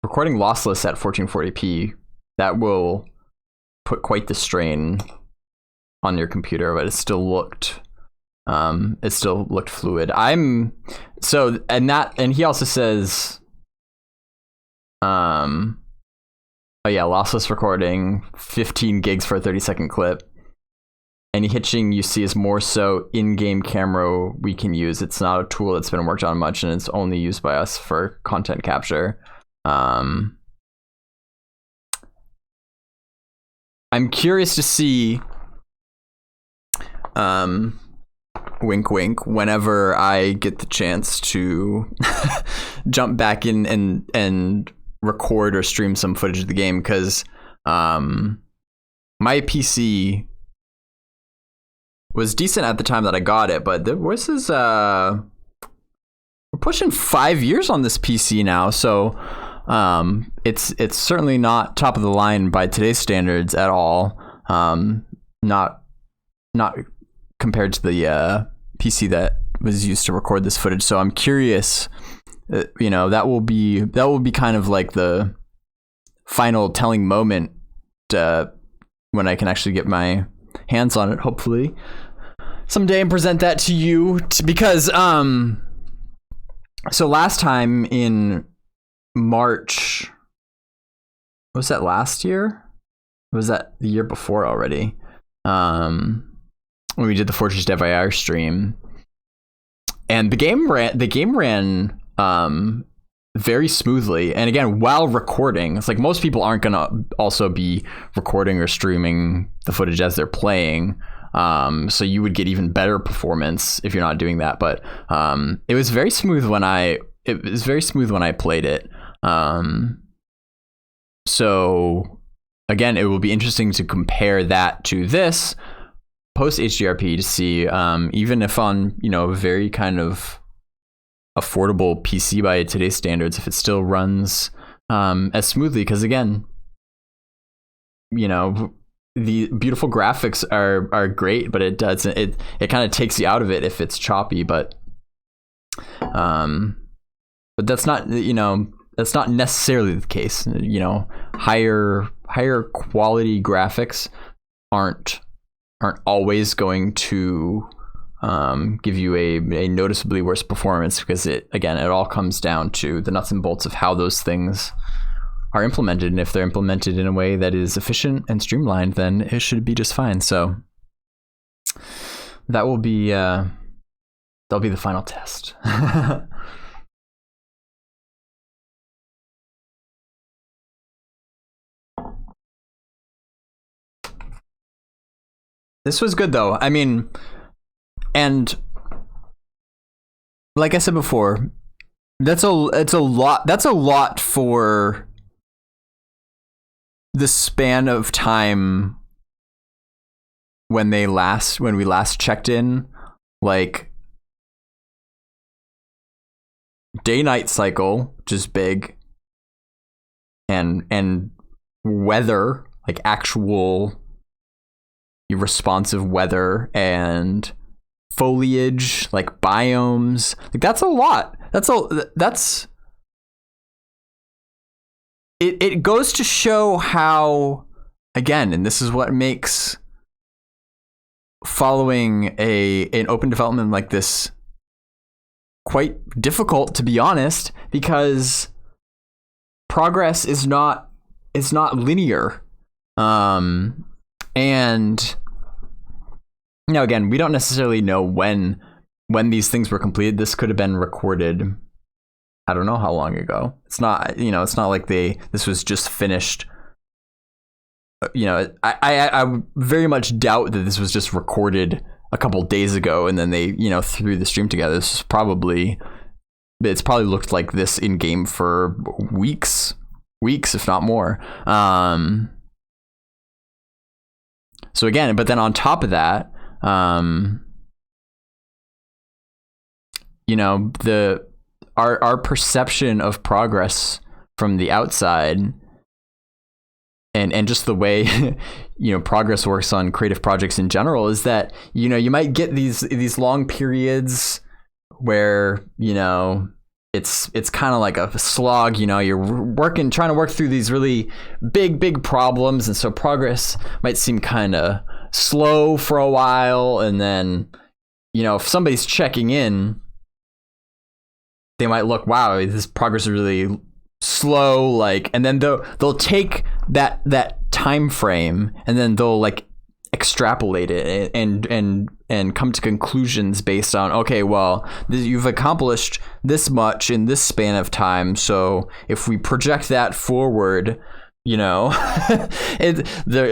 lossless at 1440p, that will put quite the strain on your computer, but it still looked fluid. And he also says lossless recording, 15 gigs for a 30-second clip. Any hitching you see is more so in-game camera we can use. It's not a tool that's been worked on much, and it's only used by us for content capture. I'm curious to see, wink wink, whenever I get the chance to jump back in and record or stream some footage of the game, because my my PC was decent at the time that I got it, but this is we're pushing 5 years on this PC now, so it's certainly not top of the line by today's standards at all. Not compared to the PC that was used to record this footage. So I'm curious, that will be kind of like the final telling moment when I can actually get my hands on it, hopefully someday, and present that to you, because so last time in March, was that last year? Or was that the year before already? When we did the Fortress Dev IR stream, and the game ran very smoothly, and again, while recording. It's like most people aren't gonna also be recording or streaming the footage as they're playing, so you would get even better performance if you're not doing that. But it was very smooth when I played it. So again, it will be interesting to compare that to this post HDRP to see, even if on a very kind of affordable PC by today's standards, if it still runs as smoothly. Because again, the beautiful graphics are great, but it kind of takes you out of it if it's choppy. But that's not that's not necessarily the case. Higher quality graphics aren't always going to give you a noticeably worse performance, because it all comes down to the nuts and bolts of how those things are implemented. And if they're implemented in a way that is efficient and streamlined, then it should be just fine. So that'll be the final test. This was good though. I mean, and like I said before, it's a lot for the span of time when we last checked in. Like, day-night cycle, which is big, and weather, like actual responsive weather, and foliage, like biomes. Like, that's a lot. It goes to show how, again, and this is what makes following an open development like this quite difficult, to be honest, because progress is not linear. And now, again, we don't necessarily know when these things were completed. This could have been recorded, I don't know how long ago. It's not, it's not like this was just finished. I very much doubt that this was just recorded a couple days ago and then they, threw the stream together. It's probably looked like this in game for weeks, if not more. So again, but then on top of that, our perception of progress from the outside, and just the way progress works on creative projects in general, is that you might get these long periods where it's kind of like a slog. You're trying to work through these really big problems, and so progress might seem kind of slow for a while, and then if somebody's checking in, they might look, wow, this progress is really slow, like, and then they'll take that time frame and then they'll like extrapolate it and come to conclusions based on, okay, well, you've accomplished this much in this span of time, so if we project that forward, they're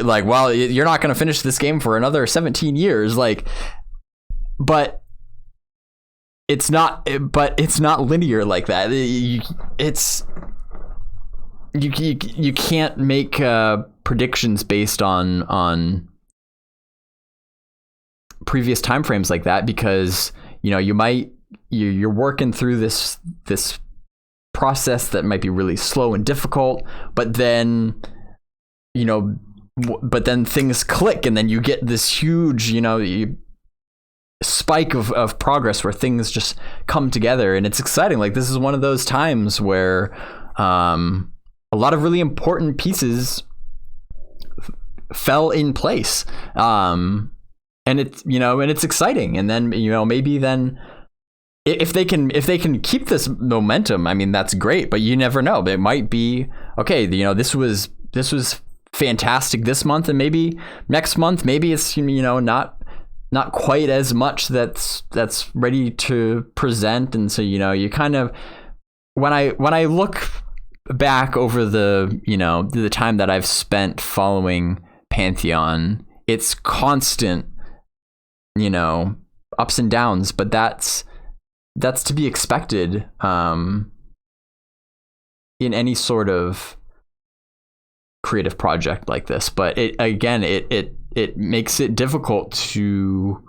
like, well, you're not going to finish this game for another 17 years, like, but it's not linear like that. you can't make predictions based on previous timeframes like that, because you're working through this process that might be really slow and difficult, but then things click, and then you get this huge spike of progress where things just come together, and it's exciting. Like, this is one of those times where a lot of really important pieces fell in place, and it's exciting. And then maybe then if they can keep this momentum, I mean, that's great, but you never know. It might be okay, this was fantastic this month, and maybe next month maybe it's not quite as much that's ready to present. And so you kind of, when I look back over the time that I've spent following Pantheon, it's constant ups and downs, but that's to be expected in any sort of creative project like this. But it makes it difficult to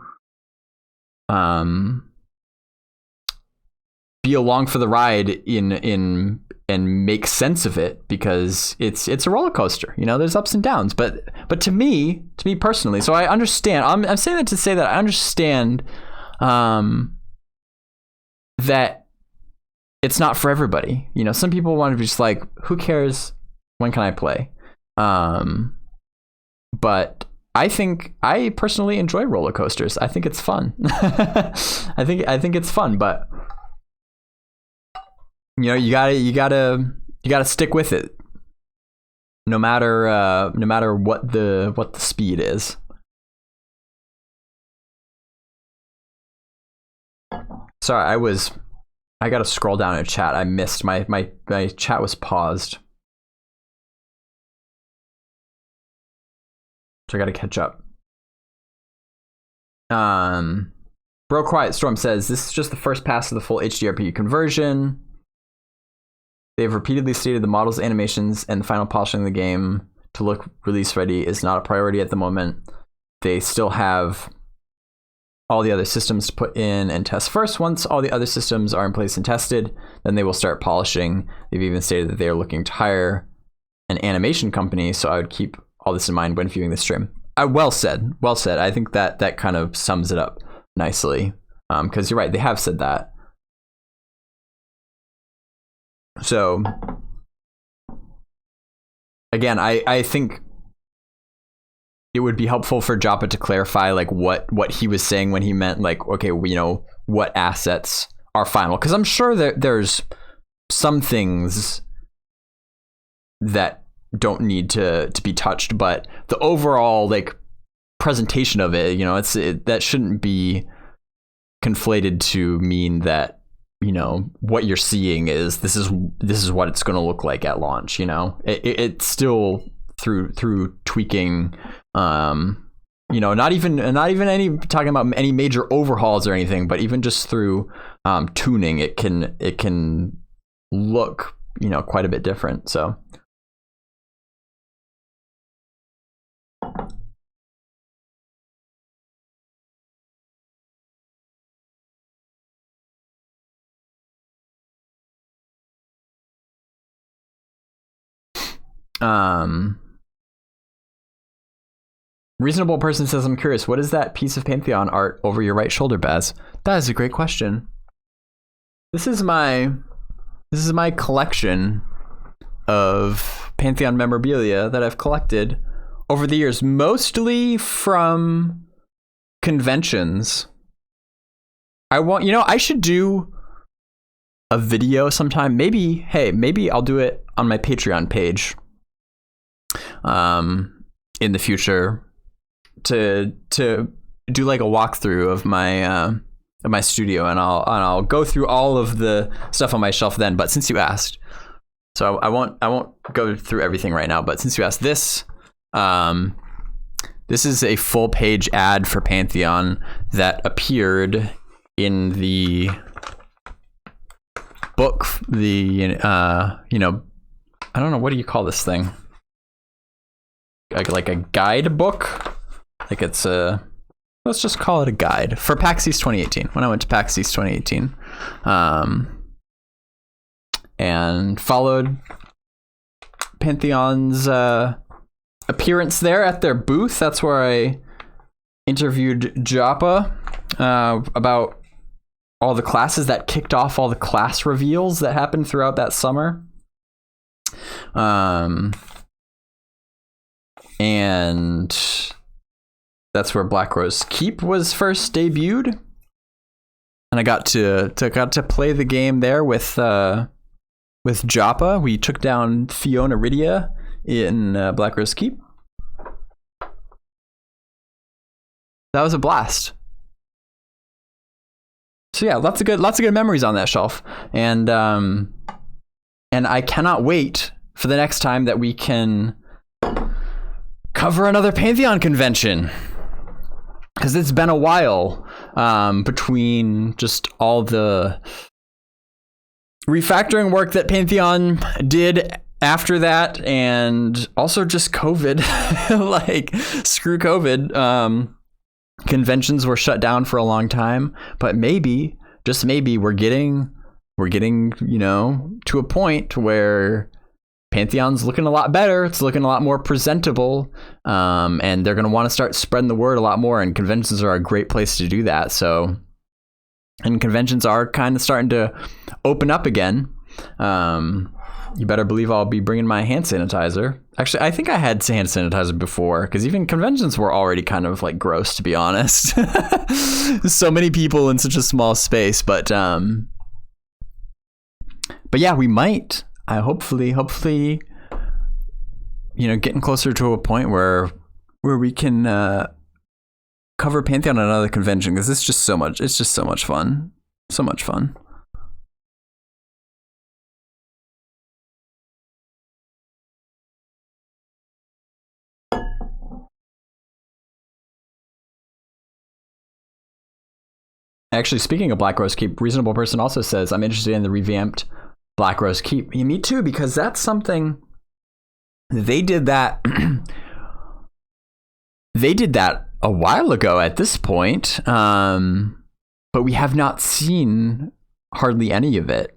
be along for the ride in and make sense of it, because it's a roller coaster. There's ups and downs, but to me personally, so I understand. I'm saying that to say that I understand that it's not for everybody. Some people want to be just like, who cares? When can I play? But I personally enjoy roller coasters. I think it's fun. I think it's fun, but you gotta stick with it, no matter what the speed is. Sorry, I gotta scroll down in chat. I missed my chat was paused. So I gotta catch up. Bro Quiet Storm says, this is just the first pass of the full HDRP conversion. They've repeatedly stated the models, animations, and the final polishing of the game to look release ready is not a priority at the moment. They still have all the other systems to put in and test first. Once all the other systems are in place and tested, then they will start polishing. They've even stated that they are looking to hire an animation company, so I would keep all this in mind when viewing the stream. Well said. I think that kind of sums it up nicely, because you're right, they have said that. So again, I think it would be helpful for Joppa to clarify like what he was saying when he meant like, okay, what assets are final, because I'm sure that there's some things that don't need to be touched, but the overall like presentation of it, that shouldn't be conflated to mean that what you're seeing is this is what it's going to look like at launch. It's still through tweaking, not even any talking about any major overhauls or anything, but even just through tuning, it can look quite a bit different. So Reasonable Person says, I'm curious, what is that piece of Pantheon art over your right shoulder, Baz? That is a great question. This is my collection of Pantheon memorabilia that I've collected over the years, mostly from conventions. I should do a video sometime. Maybe I'll do it on my Patreon page in the future to do like a walkthrough of my studio, and I'll go through all of the stuff on my shelf then. But since you asked, so I won't go through everything right now, but since you asked, this is a full page ad for Pantheon that appeared in the book, the I don't know, what do you call this thing? Like a guidebook? Like it's a, let's just call it a guide for PAX East 2018. When I went to PAX East 2018, and followed Pantheon's appearance there at their booth. That's where I interviewed Joppa about all the classes that kicked off all the class reveals that happened throughout that summer. And that's where Black Rose Keep was first debuted. And I got to play the game there with Joppa. We took down Fiona Rydia in Black Rose Keep. That was a blast. So yeah, lots of good memories on that shelf, and I cannot wait for the next time that we can cover another Pantheon convention, because it's been a while between just all the refactoring work that Pantheon did after that, and also just COVID. Like, screw COVID. Conventions were shut down for a long time, but maybe, just maybe, we're getting, you know, to a point where Pantheon's looking a lot better. It's looking a lot more presentable, and they're going to want to start spreading the word a lot more, and conventions are a great place to do that. So, and conventions are kind of starting to open up again. You better believe I'll be bringing my hand sanitizer. Actually, I think I had hand sanitizer before, because even conventions were already kind of like gross, to be honest. So many people in such a small space, but yeah, we might. I hopefully, you know, getting closer to a point where we can cover Pantheon at another convention, because it's just so much fun. So much fun. Actually, speaking of Black Rose Keep, Reasonable Person also says, I'm interested in the revamped Black Rose Keep. Yeah, me too, because that's something they did that. They did that a while ago at this point, but we have not seen hardly any of it.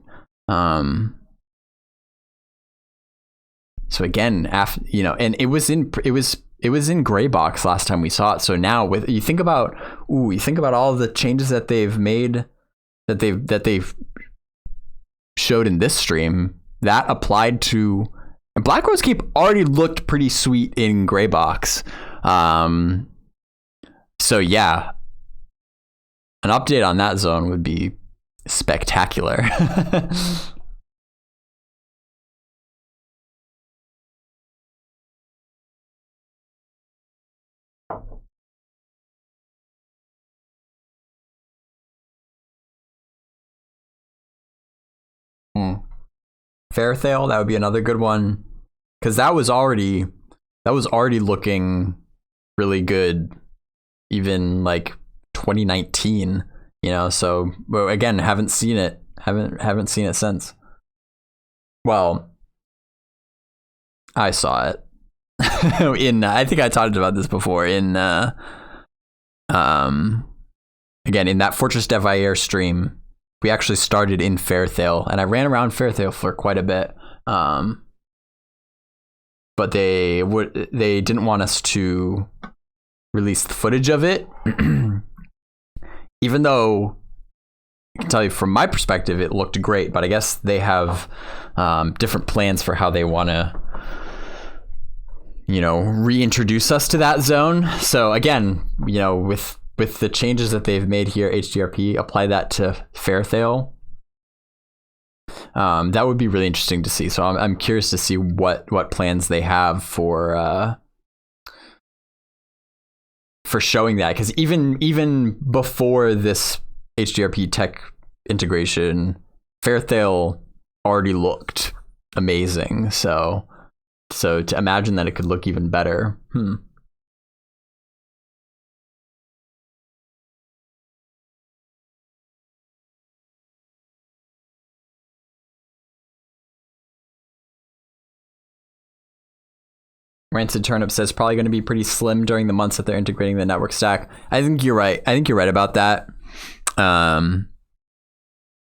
So again, after, you know, and it was in gray box last time we saw it. So now with you think about all the changes that they've made, that they've showed in this stream, that applied to, and Black Rose Keep already looked pretty sweet in gray box. So yeah, an update on that zone would be spectacular. Fairthale, that would be another good one, because that was already looking really good, even like 2019, you know. So, but again, haven't seen it since. Well, I saw it in I think I talked about this before, in again in that Fortress d'Evair stream. We actually started in Fairthale, and I ran around Fairthale for quite a bit. But they didn't want us to release the footage of it, even though I can tell you from my perspective it looked great. But I guess they have different plans for how they want to, you know, reintroduce us to that zone. So again, you know, with the changes that they've made here, HDRP, apply that to Fairthale. That would be really interesting to see. So I'm curious to see what plans they have for showing that, because even before this HDRP tech integration, Fairthale already looked amazing. So to imagine that it could look even better. Rancid Turnip says probably going to be pretty slim during the months that they're integrating the network stack. I think you're right. I think you're right about that. And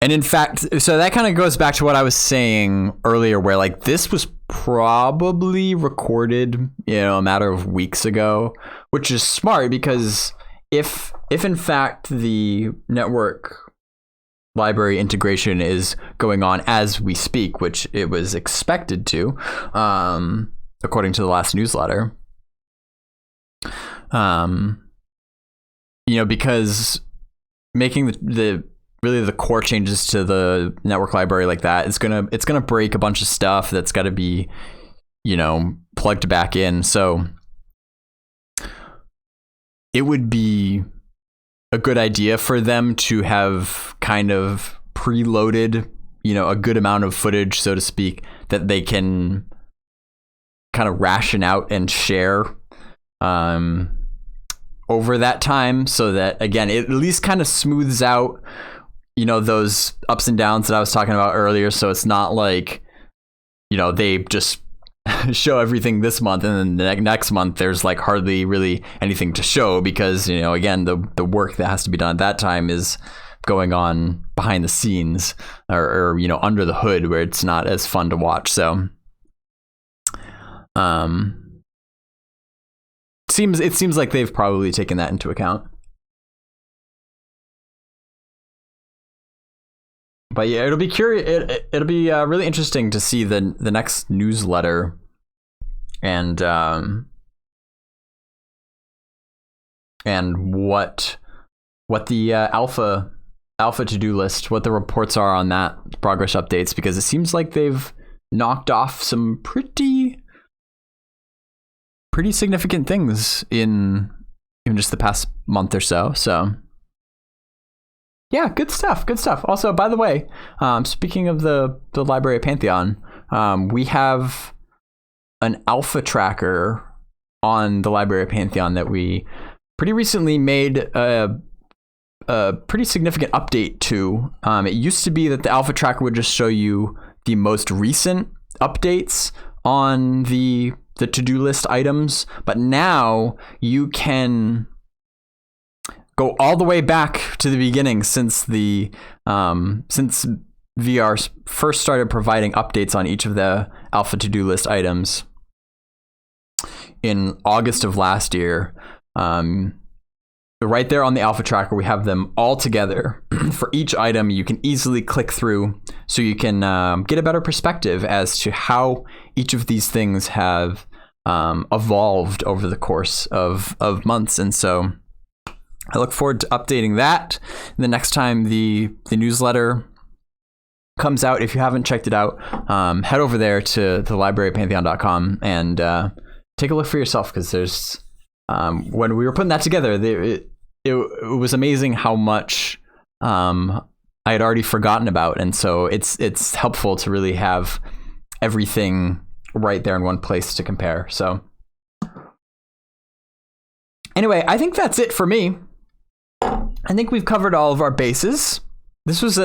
in fact, so that kind of goes back to what I was saying earlier, where like this was probably recorded, a matter of weeks ago, which is smart because if in fact the network library integration is going on as we speak, which it was expected to, according to the last newsletter, because making the core changes to the network library like that, it's gonna break a bunch of stuff that's got to be, plugged back in. So it would be a good idea for them to have kind of preloaded, a good amount of footage, so to speak, that they can kind of ration out and share over that time, so that again it at least kind of smooths out those ups and downs that I was talking about earlier. So it's not like they just show everything this month and then the next month there's like hardly really anything to show, because again the work that has to be done at that time is going on behind the scenes or under the hood, where it's not as fun to watch. So it seems like they've probably taken that into account. But yeah, it'll be it'll be really interesting to see the next newsletter and what the alpha to-do list, what the reports are on that, progress updates, because it seems like they've knocked off some pretty significant things in even just the past month or so. So yeah, good stuff. Also, by the way, speaking of the library of Pantheon, we have an alpha tracker on the library of Pantheon that we pretty recently made a pretty significant update to. It used to be that the alpha tracker would just show you the most recent updates on the to-do list items, but now you can go all the way back to the beginning, since since VR first started providing updates on each of the alpha to-do list items in August of last year. Right there on the alpha tracker, we have them all together. For each item, you can easily click through, so you can get a better perspective as to how each of these things have evolved over the course of months. And so I look forward to updating that the next time the newsletter comes out. If you haven't checked it out, head over there to the librarypantheon.com and take a look for yourself, because there's when we were putting that together, it was amazing how much I had already forgotten about, and so it's helpful to really have everything right there in one place to compare. So anyway, I think that's it for me. I think we've covered all of our bases. This was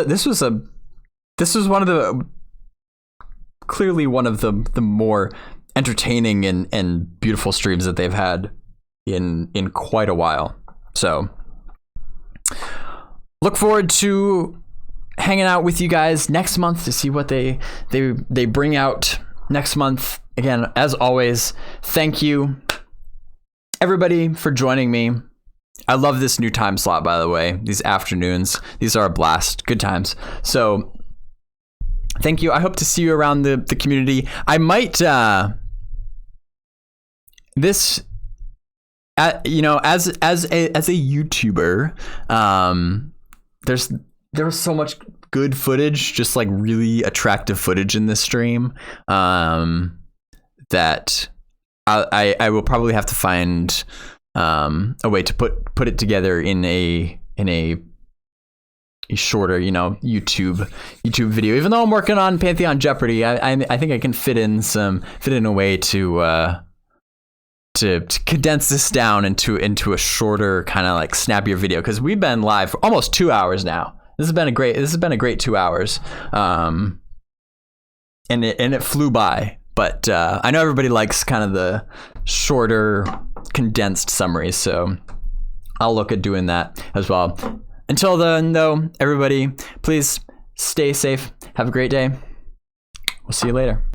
clearly one of the more entertaining and beautiful streams that they've had in quite a while. So look forward to hanging out with you guys next month to see what they bring out next month. Again, as always, thank you everybody for joining me. I love this new time slot, by the way. These afternoons, these are a blast. Good times. So thank you. I hope to see you around the community. I might as a YouTuber, there was so much good footage, just like really attractive footage in this stream, that I will probably have to find a way to put it together in a shorter, YouTube video. Even though I'm working on Pantheon Jeopardy, I think I can fit in a way to condense this down into a shorter kind of like snappier video, because we've been live for almost 2 hours now. This has been a great 2 hours, and it flew by. But I know everybody likes kind of the shorter, condensed summaries, so I'll look at doing that as well. Until then, though, everybody, please stay safe. Have a great day. We'll see you later.